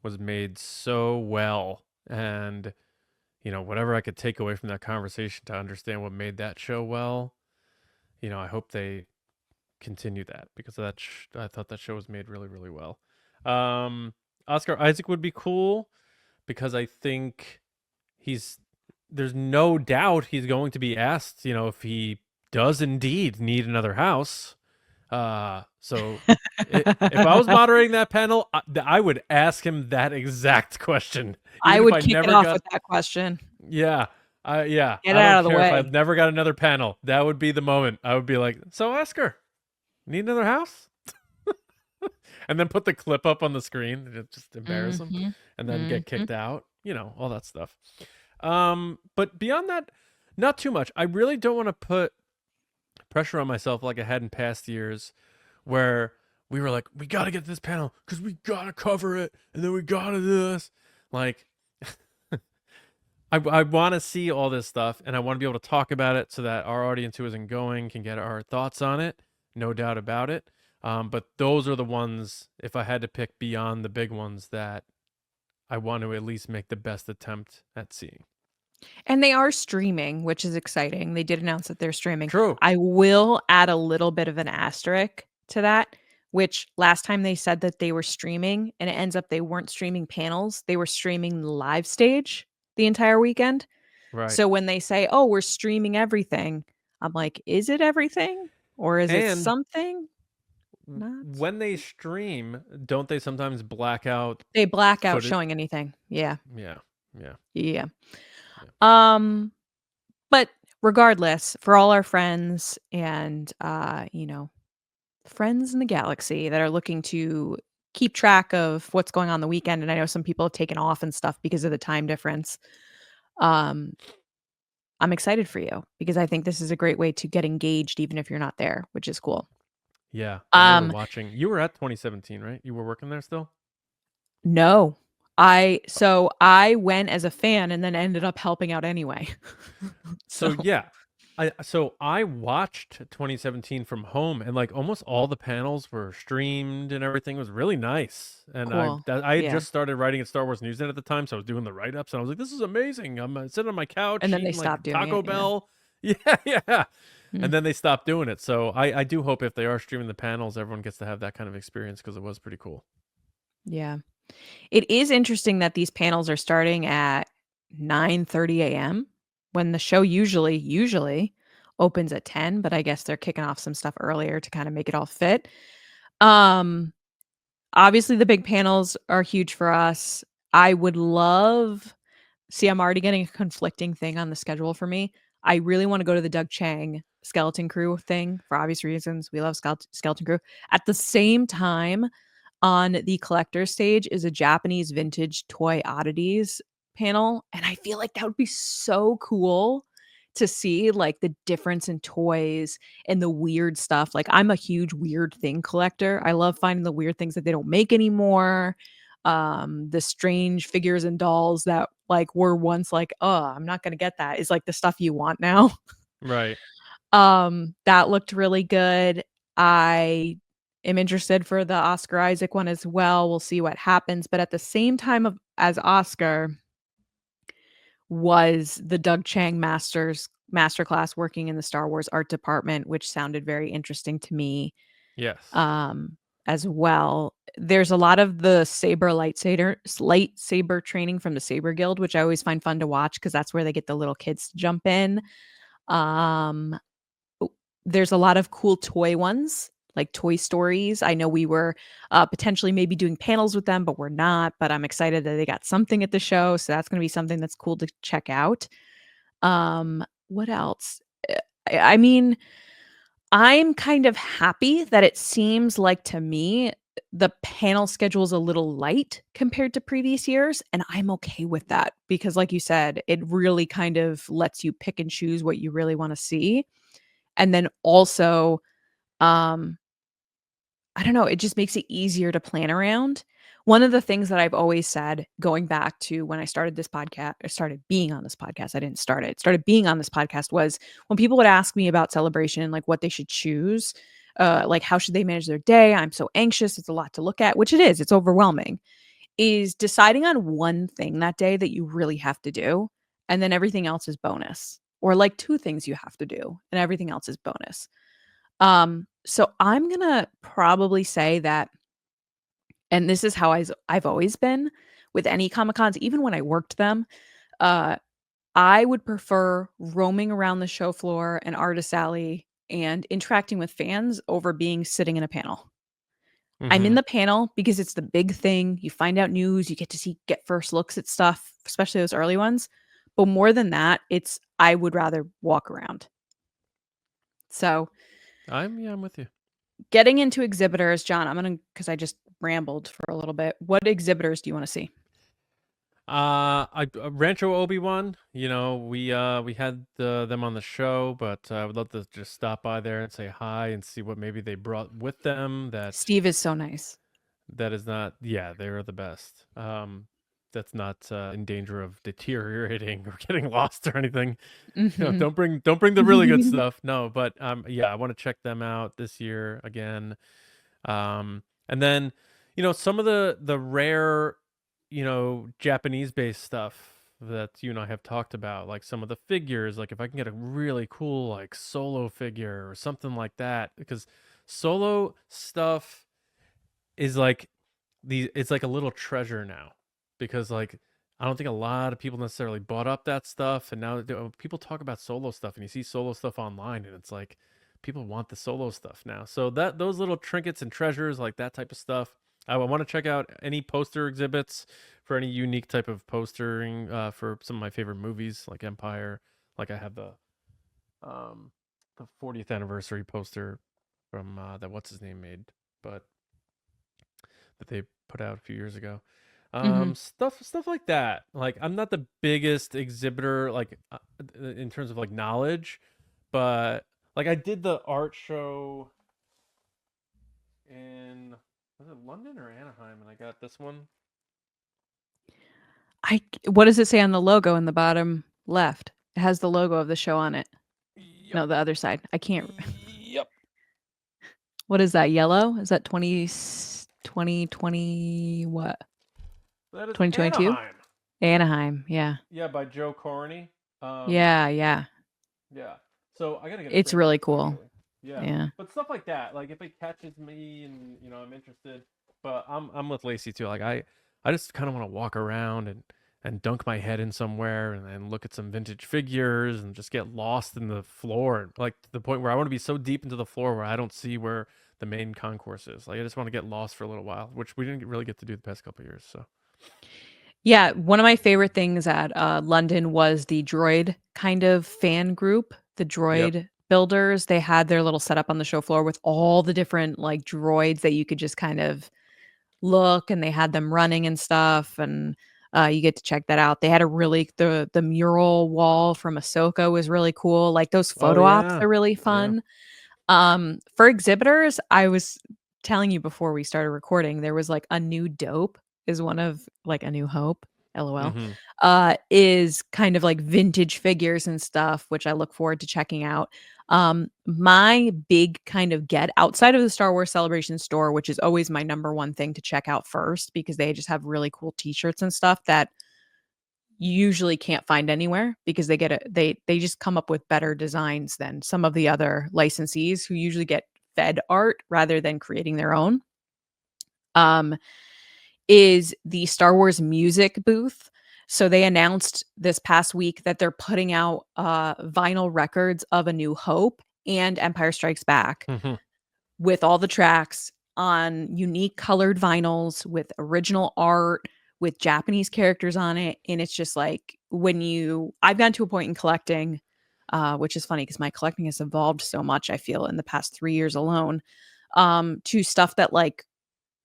was made so well. And, whatever I could take away from that conversation to understand what made that show well, I hope they continue that, because I thought that show was made really, really well. Oscar Isaac would be cool, because I think there's no doubt he's going to be asked, if he does indeed need another house. So if I was moderating that panel, I would ask him that exact question. I would kick it off with that question. Yeah. Yeah. Get it out of the way. If I've never got another panel, that would be the moment. I would be like, so Oscar, need another house? And then put the clip up on the screen and just embarrass him, and then get kicked out, all that stuff. But beyond that, not too much. I really don't want to put pressure on myself like I had in past years, where we were like, we got to get this panel because we got to cover it, and then we got to do this. Like, I want to see all this stuff, and I want to be able to talk about it so that our audience who isn't going can get our thoughts on it. No doubt about it. But those are the ones, if I had to pick beyond the big ones, that I want to at least make the best attempt at seeing. And they are streaming, which is exciting. They did announce that they're streaming. True. I will add a little bit of an asterisk to that, which last time they said that they were streaming, and it ends up they weren't streaming panels. They were streaming the live stage. the entire weekend. Right. So when they say, "Oh, we're streaming everything," I'm like, "Is it everything? Or is it And something?" Not. when they stream, don't they sometimes black out They black out footage? showing anything. Yeah. Yeah. Yeah. Yeah. Yeah. Um, but regardless, for all our friends and friends in the galaxy that are looking to keep track of what's going on the weekend, and I know some people have taken off and stuff because of the time difference. Um, I'm excited for you because I think this is a great way to get engaged even if you're not there, which is cool. Yeah. I remember Um, watching. You were at 2017, right? You were working there still? no. I went as a fan and then ended up helping out anyway. So So yeah, I watched 2017 from home, and like almost all the panels were streamed and everything. It was really nice. And cool. I had Yeah. just started writing at Star Wars Newsnet at the time, so I was doing the write ups, and I was like, "This is amazing." I'm sitting on my And couch then they eating like stopped doing Taco it, yeah. Bell. Yeah, yeah. Mm, And then they stopped doing it. So I do hope if they are streaming the panels, everyone gets to have that kind of experience because it was pretty cool. yeah. It is interesting that these panels are starting at 9:30 AM when the show usually opens at 10, but I guess they're kicking off some stuff earlier to kind of make it all fit. Um, Obviously the big panels are huge for us. I would love See, I'm already getting a conflicting thing on the schedule for me. I really want to go to the Doug Chang Skeleton Crew thing for obvious reasons. We love Skeleton Crew. At the same time, on the collector stage is a Japanese vintage toy oddities panel, and I feel like that would be so cool to see like the difference in toys and the weird stuff. Like I'm a huge weird thing collector. I love finding the weird things that they don't make anymore. The strange figures and dolls that like were once like, "Oh, I'm not going to get that," is like the stuff you want now. Right. That looked really good. I am interested for the Oscar Isaac one as well. We'll see what happens, but at the same time of as Oscar was the Doug Chang masterclass working in the Star Wars art department, which sounded very interesting to me. Yes. Um, as well. There's a lot of the lightsaber training from the Saber Guild, which I always find fun to watch because that's where they get the little kids to jump in. Um, there's a lot of cool toy ones, like Toy Stories. I know we were potentially maybe doing panels with them, but we're not. But I'm excited that they got something at the show, so that's going to be something that's cool to check out. What else? I mean, I'm kind of happy that it seems like to me the panel schedule is a little light compared to previous years, and I'm okay with that because like you said, it really kind of lets you pick and choose what you really want to see. And then also, um, I don't know, it just makes it easier to plan around. One of the things that I've always said going back to when I started this podcast, or started being on this podcast, I didn't start it, started being on this podcast was when people would ask me about celebration, like what they should choose, like how should they manage their day? I'm so anxious. It's a lot to look at, which it is. It's overwhelming. Is deciding on one thing that day that you really have to do, and then everything else is bonus, or like two things you have to do, and everything else is bonus. So I'm gonna probably say that, and this is how I've always been with any Comic Cons, even when I worked them. Uh, I would prefer roaming around the show floor and artist alley and interacting with fans over being sitting in a panel. I'm in Mm-hmm. the panel because it's the big thing. You find out news, you get first looks at stuff, especially those early ones. But more than that, I would rather walk around. So I'm with you. getting into exhibitors, John, because I just rambled for a little bit. What exhibitors do you want to see? Rancho Obi-Wan, we had them on the show, but I would love to just stop by there and say hi and see what maybe they brought with them Steve is so nice. that is not, yeah, they are the best. That's not in danger of deteriorating or getting lost or anything. Mhm. Don't bring the really good stuff. No, but yeah, I want to check them out this year again. And then, some of the rare, Japanese based stuff that you and I have talked about, like some of the figures, like if I can get a really cool like solo figure or something like that, because solo stuff is like it's like a little treasure now, because like I don't think a lot of people necessarily bought up that stuff, and now people talk about solo stuff, and you see solo stuff online, and it's like people want the solo stuff now. So that those little trinkets and treasures, like that type of stuff, I want to check out any poster exhibits for any unique type of postering for some of my favorite movies, like Empire. Like I have um, the 40th anniversary poster from that what's his name made, but that they put out a few years ago. Mhm. Stuff like that. Like I'm not the biggest exhibitor like in terms of like knowledge, but like I did the art show in was it London or Anaheim, and I got this one. What does it say on the logo in the bottom left? It has the logo of the show on it. Yep. No, the other side. I can't. Yep. What is that? Yellow? Is that 2020 what? That is 2022? Anaheim. Anaheim. Yeah. Yeah, by Joe Corney. Yeah, yeah. Yeah. So I gotta get a It's print of really this cool. actually. Yeah. Yeah. But stuff like that, like if it catches me and I'm interested. But I'm with Lacey too. Like I just kind of want to walk around and dunk my head in somewhere and look at some vintage figures and just get lost in the floor, like to the point where I want to be so deep into the floor where I don't see where the main concourse is. Like I just want to get lost for a little while, which we didn't really get to do the past couple of years. So Yeah, one of my favorite things at London was the droid kind of fan group, the yep. droid builders. They had their little setup on the show floor with all the different like droids that you could just kind of look, and they had them running and stuff, and you get to check that out. They had a really the mural wall from Ahsoka was really cool. Like those Oh photo ops yeah. are really Yeah. fun. For exhibitors, I was telling you before we started recording, there was like a new dope is one of like a new hope, LOL. Mm-hmm. Is kind of like vintage figures and stuff, which I look forward to checking out. My big kind of get outside of the Star Wars Celebration store, which is always my number one thing to check out first because they just have really cool t-shirts and stuff that you usually can't find anywhere because they just come up with better designs than some of the other licensees who usually get fed art rather than creating their own. Um, is the Star Wars music booth. So they announced this past week that they're putting out vinyl records of A New Hope and Empire Strikes Back Mm-hmm. with all the tracks on unique colored vinyls with original art with Japanese characters on it. And it's just like I've gotten to a point in collecting, which is funny because my collecting has evolved so much, I feel, in the past 3 years alone, to stuff that like,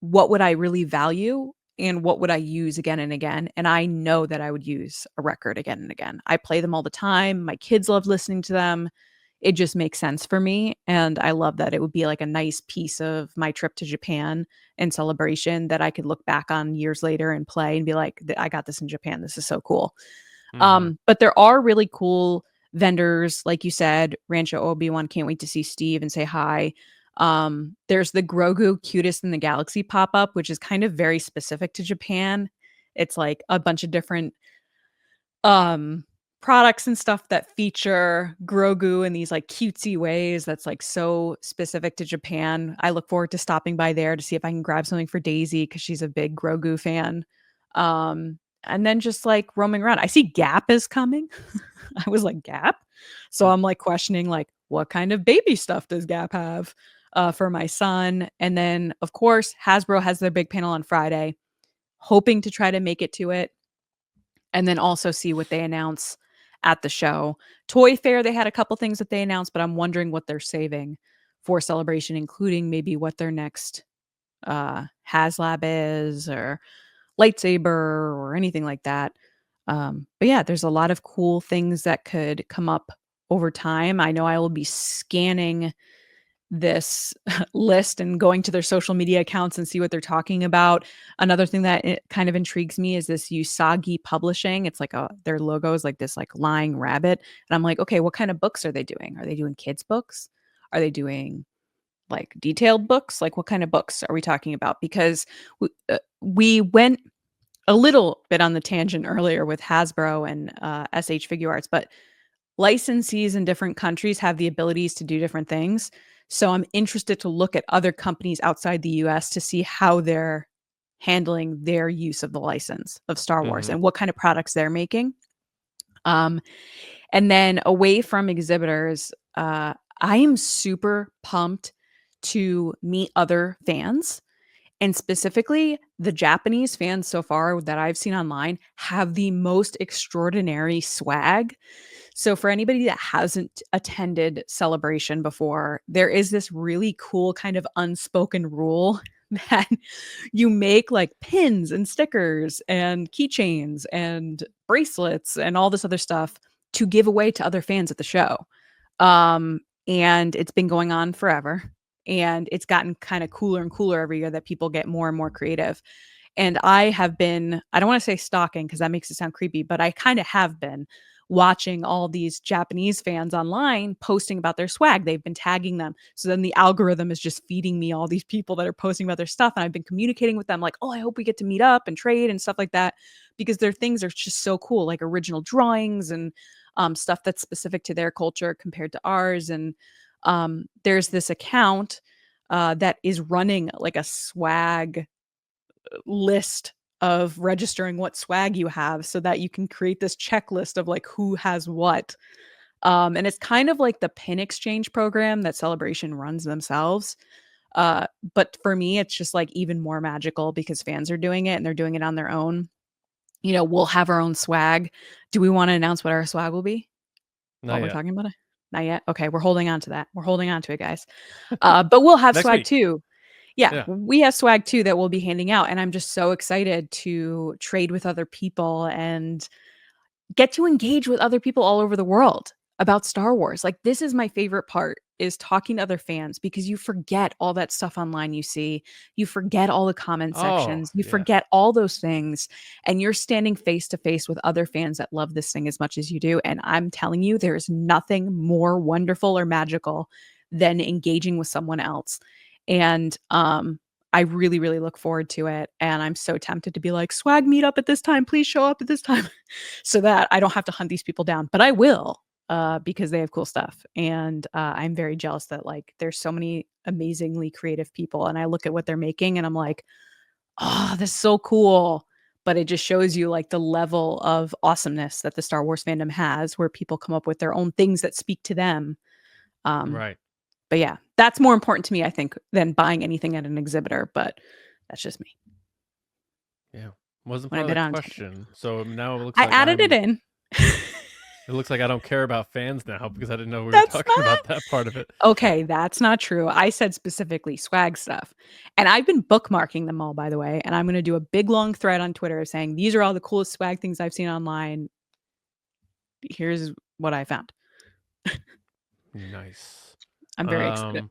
what would I really value and what would I use again and again? And I know that I would use a record again and again. I play them all the time. My kids love listening to them. It just makes sense for me. And I love that it would be like a nice piece of my trip to Japan and celebration that I could look back on years later and play and be like, I got this in Japan. This is so cool. Mm-hmm. But there are really cool vendors, like you said, Rancho Obi-Wan. Can't wait to see Steve and say hi. There's the Grogu Cutest in the Galaxy pop-up, which is kind of very specific to Japan. It's like a bunch of different um products and stuff that feature Grogu in these like cutesy ways that's like so specific to Japan. I look forward to stopping by there to see if I can grab something for Daisy because she's a big Grogu fan. And then just like roaming around. I see Gap is coming. I was like, Gap? So I'm like questioning like what kind of baby stuff does Gap have for my son? And then of course Hasbro has their big panel on Friday, hoping to try to make it to it and then also see what they announce at the show. Toy Fair, they had a couple things that they announced, but I'm wondering what they're saving for Celebration, including maybe what their next HasLab is or lightsaber or anything like that. But yeah, there's a lot of cool things that could come up over time. I know I will be scanning this list and going to their social media accounts and see what they're talking about. Another thing that it kind of intrigues me is this Usagi Publishing. It's like their logo is like this like lying rabbit. And I'm like, okay, what kind of books are they doing? Are they doing kids books? Are they doing like detailed books? Like what kind of books are we talking about? Because we went a little bit on the tangent earlier with Hasbro and SH Figure Arts, but licensees in different countries have the abilities to do different things. So I'm interested to look at other companies outside the US to see how they're handling their use of the license of Star Wars Mhm. and what kind of products they're making. And then away from exhibitors, I am super pumped to meet other fans. And specifically, the Japanese fans so far that I've seen online have the most extraordinary swag. So, for anybody that hasn't attended Celebration before, there is this really cool kind of unspoken rule that you make like pins and stickers and keychains and bracelets and all this other stuff to give away to other fans at the show. And it's been going on forever. And it's gotten kind of cooler and cooler every year that people get more and more creative. And I have been, I don't want to say stalking because that makes it sound creepy, but I kind of have been watching all these Japanese fans online posting about their swag. They've been tagging them. So then the algorithm is just feeding me all these people that are posting about their stuff. And I've been communicating with them like, oh, I hope we get to meet up and trade and stuff like that because their things are just so cool, like original drawings and stuff that's specific to their culture compared to ours. And there's this account that is running like a swag list of registering what swag you have so that you can create this checklist of like who has what. And it's kind of like the pin exchange program that Celebration runs themselves. But for me, it's just like even more magical because fans are doing it and they're doing it on their own. You know, we'll have our own swag. Do we want to announce what our swag will be while Not we're yet. talking about it? Not yet. Okay, we're holding on to that. We're holding on to it, guys. But we'll have Next swag week. too. Yeah, Yeah. we have swag too that we'll be handing out, and I'm just so excited to trade with other people and get to engage with other people all over the world about Star Wars. Like this is my favorite part is talking to other fans because you forget all that stuff online you see. You forget all the comment Oh, sections. You yeah. forget all those things and you're standing face to face with other fans that love this thing as much as you do and I'm telling you there is nothing more wonderful or magical than engaging with someone else. And I really, really look forward to it. And I'm so tempted to be like, swag meet up at this time. Please show up at this time so that I don't have to hunt these people down. But I will because they have cool stuff. And I'm very jealous that like there's so many amazingly creative people. And I look at what they're making and I'm like, oh, this is so cool. But it just shows you like the level of awesomeness that the Star Wars fandom has, where people come up with their own things that speak to them. Right. But yeah, that's more important to me, I think, than buying anything at an exhibitor. But that's just me. Yeah. Wasn't When part I've of the been on question. So now it looks I like added it in. it looks like I don't care about fans now because I didn't know we were That's talking not about that part of it. okay. That's not true. I said specifically swag stuff. And I've been bookmarking them all, by the way. And I'm going to do a big long thread on Twitter saying these are all the coolest swag things I've seen online. Here's what I found. Nice. I'm very excited.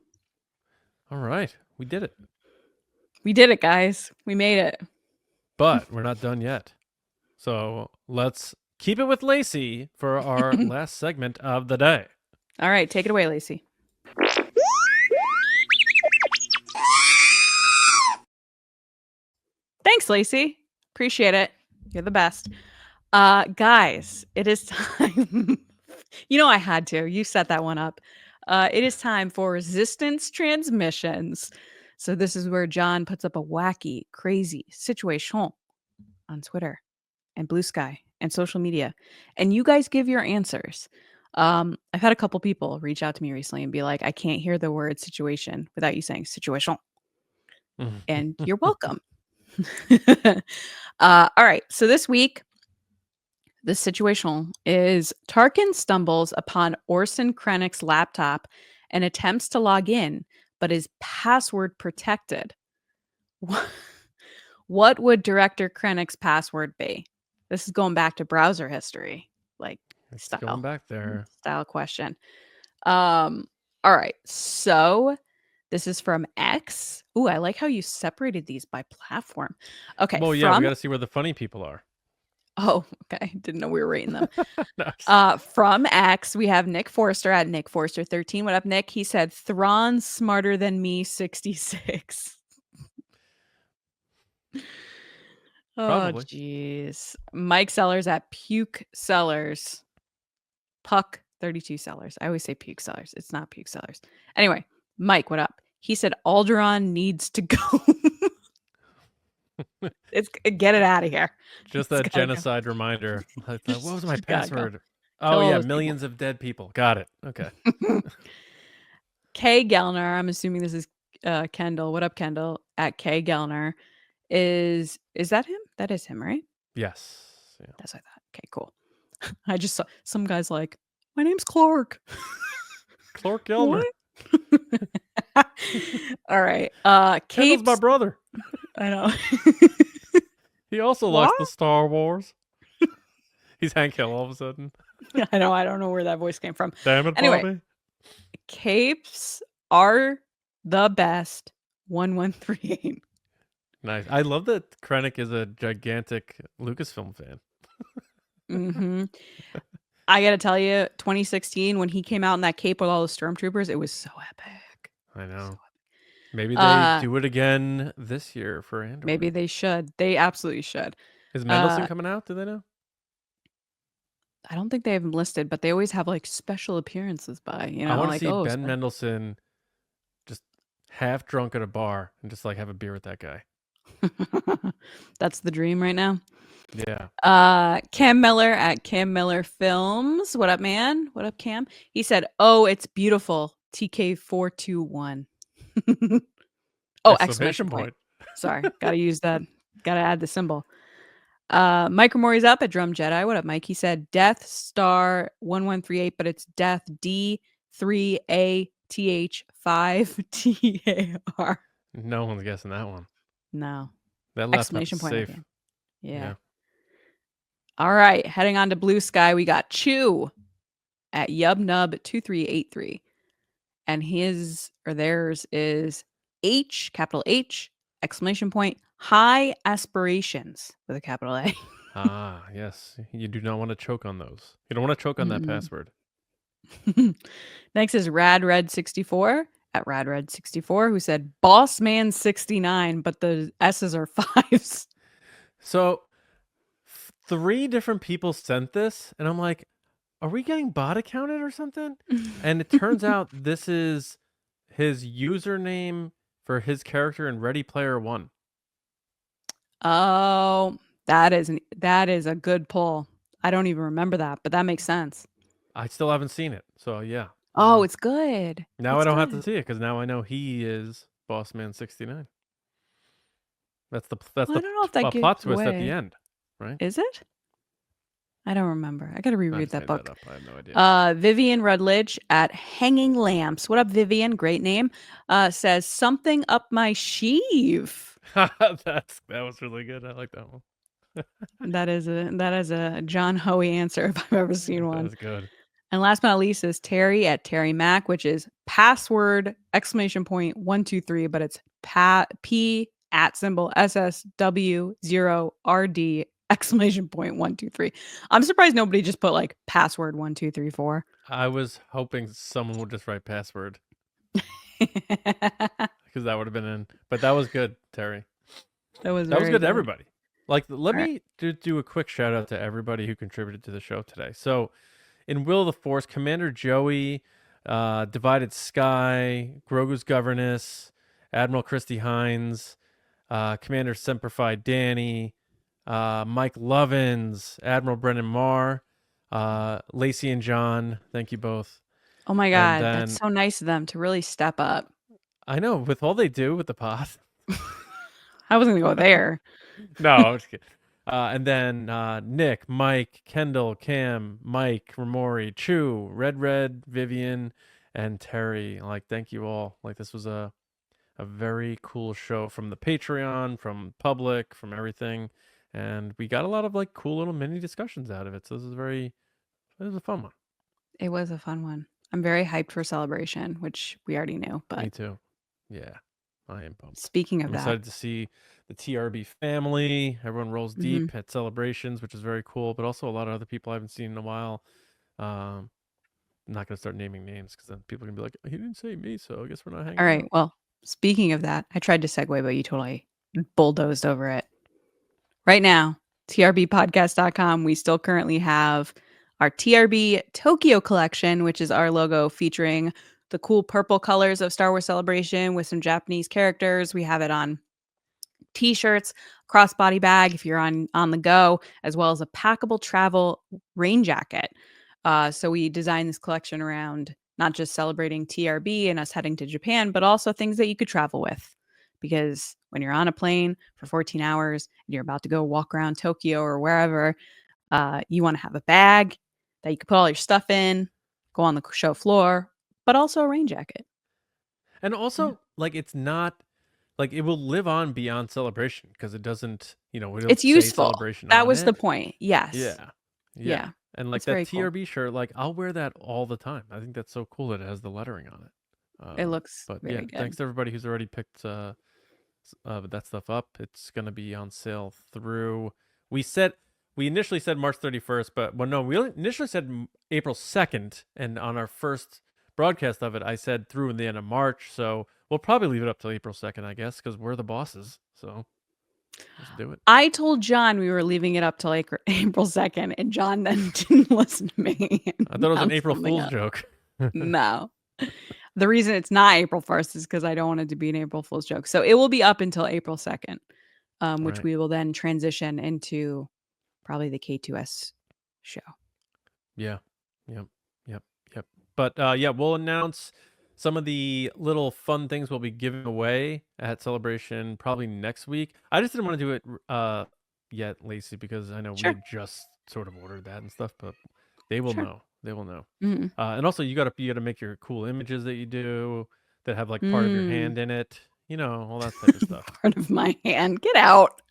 All right. We did it. We did it, guys. We made it. But we're not done yet. So let's keep it with Lacey for our last segment of the day. All right. Take it away, Lacey. Thanks, Lacey. Appreciate it. You're the best. Guys, it is time. You know I had to. You set that one up. It is time for Resistance Transmissions. So this is where John puts up a wacky, crazy situation on Twitter and Blue Sky and social media. And you guys give your answers. I've had a couple people reach out to me recently and be like, I can't hear the word situation without you saying situation. And you're welcome. All right. So this week, the situation is Tarkin stumbles upon Orson Krennic's laptop and attempts to log in, but is password protected. What would Director Krennic's password be? This is going back to browser history, like It's going back there. style question. All right. So this is from X. Ooh, I like how you separated these by platform. Okay. Well, yeah, we got to see where the funny people are. Oh, okay. Didn't know we were rating them. Nice. From X, we have Nick Forster at Nick Forster 13. What up, Nick? He said Thrawn smarter than me 66. Oh, Probably. jeez. Mike Sellers at Puke Sellers. Puck 32 Sellers. I always say Puke Sellers. It's not Puke Sellers. Anyway, Mike, what up? He said Alderaan needs to go. Get it out of here. Just It's that gotta go. genocide reminder. I thought, what was my Just gotta go. password? Kill Oh all yeah, those people. millions of dead people. Got it. Okay. K Gellner, I'm assuming this is Kendall. What up, Kendall? At K Gellner is that him? That is him, right? Yes. Yeah. That's what I thought. Okay, cool. I just saw some guys like, my name's Clark. Clark Gellner. What? All right. Kendall's my Capes. brother. I know. He also likes the Star Wars. He's Hank Hill all of a sudden. I know. I don't know where that voice came from. Damn it, Anyway, Bobby. Capes are the best. 1138. Nice. I love that Krennic is a gigantic Lucasfilm fan. Mm-hmm. I gotta tell you, 2016 when he came out in that cape with all the stormtroopers, it was so epic. I know. So Maybe they do it again this year for Andor. maybe they should. They absolutely should. Is Mendelsohn coming out? Do they know? I don't think they have him listed, but they always have like special appearances by, you know, I want to like, see oh, Ben Mendelsohn just half drunk at a bar and just like have a beer with that guy. That's the dream right now. Yeah. Cam Miller at Cam Miller Films. What up, man? What up, Cam? He said, "Oh, it's beautiful." TK421. Oh, exclamation point. Sorry, gotta use that. Gotta add the symbol. Mike Ramori's up at Drum Jedi. What up, Mike? He said Death Star 1138, but it's Death D3ATH5TAR. No one's guessing that one. No. That last Exclamation point. safe. Yeah. All right. Heading on to Blue Sky, we got Chew at YubNub2383. And his or theirs is H, capital H, exclamation point, high aspirations with a capital A. Ah, yes. You do not want to choke on those. You don't want to choke on that password. Next is RadRed64 at RadRed64, who said Bossman69, but the S's are 5s. So 3 different people sent this, and I'm like, are we getting bot accounted or something? And it turns out this is his username for his character in Ready Player One. Oh, that is a good pull. I don't even remember that, but that makes sense. I still haven't seen it, so yeah. Oh, it's good. Now I don't have to see it because now I know he is Bossman69. That's the I don't know if that gives plot twist at away. the end, right? Is it? I don't remember. I got to I reread just that made book. up. I have no idea. Vivian Rudledge at Hanging Lamps. What up, Vivian? Great name. Says something up my sheave. That was really good. I like that one. That is a John Hoey answer if I've ever seen one. That's good. And last but not least is Terry at Terry Mac, which is password exclamation point 123, but it's P at symbol SSW0RD exclamation point 123. I'm surprised nobody just put like password 1234. I was hoping someone would just write password because that would have been in. But that was good, Terry. That was good to everybody. Like, let me do a quick shout out to everybody who contributed to the show today. So, in Will of the Force, Commander Joey, Divided Sky, Grogu's Governess, Admiral Christy Hines, Commander Semper Fi Danny, Mike Lovins, Admiral Brennan Marr, Lacey and John. Thank you both. Oh my God, that's so nice of them to really step up. I know, with all they do with the pod. I wasn't going to go there. No, I'm just kidding. And then Nick, Mike, Kendall, Cam, Mike, Ramori, Chu, Red, Vivian, and Terry. Like, thank you all. Like, this was a very cool show from the Patreon, from public, from everything. And we got a lot of like cool little mini discussions out of it. So this is it was a fun one. It was a fun one. I'm very hyped for Celebration, which we already knew. But me too. Yeah, I am pumped. Speaking of I'm that, excited to see the TRB family. Everyone rolls deep at Celebrations, which is very cool. But also a lot of other people I haven't seen in a while. I'm not going to start naming names because then people are going to be like, he didn't say me, so I guess we're not hanging out. All right. Well, speaking of that, I tried to segue, but you totally bulldozed over it. Right now, trbpodcast.com, we still currently have our TRB Tokyo collection, which is our logo featuring the cool purple colors of Star Wars Celebration with some Japanese characters. We have it on t-shirts, crossbody bag if you're on the go, as well as a packable travel rain jacket. So we designed this collection around not just celebrating TRB and us heading to Japan, but also things that you could travel with. Because when you're on a plane for 14 hours and you're about to go walk around Tokyo or wherever, you want to have a bag that you can put all your stuff in, go on the show floor, but also a rain jacket. And also, like, it's not like it will live on beyond Celebration because it doesn't, we don't It's say useful. Celebration That on was the it. point. Yes. Yeah. Yeah. And like It's that very cool. TRB shirt, like I'll wear that all the time. I think that's so cool that it has the lettering on it. It looks But very yeah, good. thanks to everybody who's already picked that stuff up. It's gonna be on sale through. We initially said March 31st, but no, we initially said April 2nd, and on our first broadcast of it, I said through the end of March. So we'll probably leave it up till April 2nd, I guess, because we're the bosses. So let's do it. I told John we were leaving it up till April 2nd, and John then didn't listen to me. I thought it was an April Fool's joke. No. The reason it's not April 1st is because I don't want it to be an April Fool's joke. So it will be up until April 2nd, which Right. we will then transition into probably the K2S show. Yeah. Yep. But yeah, we'll announce some of the little fun things we'll be giving away at Celebration probably next week. I just didn't want to do it yet, Lacey, because I know we had just sort of ordered that and stuff, but they will know. They will know. Mhm. And also, you gotta make your cool images that you do that have like part of your hand in it. All that type of stuff. Part of my hand. Get out.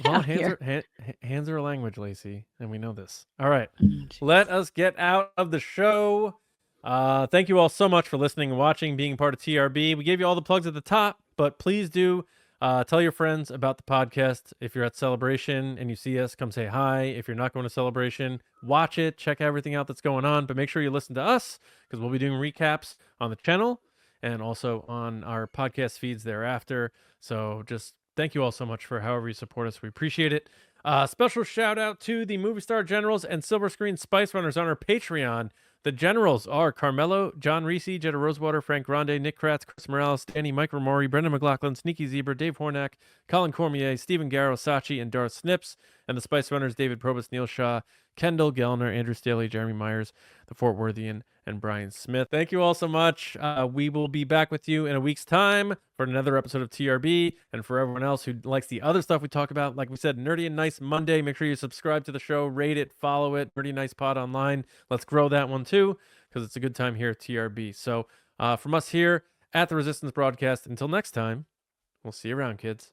Well, out here. hands are a language, Lacey, and we know this. All right, Oh, let us get out of the show. Thank you all so much for listening and watching, being part of TRB. We gave you all the plugs at the top, but please do tell your friends about the podcast. If you're at Celebration and you see us, come say hi. If you're not going to Celebration, watch it, check everything out that's going on, but make sure you listen to us because we'll be doing recaps on the channel and also on our podcast feeds thereafter. So just thank you all so much for however you support us. We appreciate it. Special shout out to the Movie Star Generals and Silver Screen Spice Runners on our Patreon. The Generals are Carmelo, John Reese, Jetta Rosewater, Frank Grande, Nick Kratz, Chris Morales, Danny, Mike Ramori, Brendan McLaughlin, Sneaky Zebra, Dave Hornack, Colin Cormier, Stephen Garrow, Sachi, and Darth Snips. And the Spice Runners, David Probus, Neil Shaw, Kendall Gellner, Andrew Staley, Jeremy Myers, the Fort Worthian, and Brian Smith. Thank you all so much. We will be back with you in a week's time for another episode of TRB. And for everyone else who likes the other stuff we talk about, like we said, Nerdy and Nice Monday. Make sure you subscribe to the show, rate it, follow it. Nerdy Nice Pod online. Let's grow that one too, because it's a good time here at TRB. So from us here at the Resistance Broadcast, until next time, we'll see you around, kids.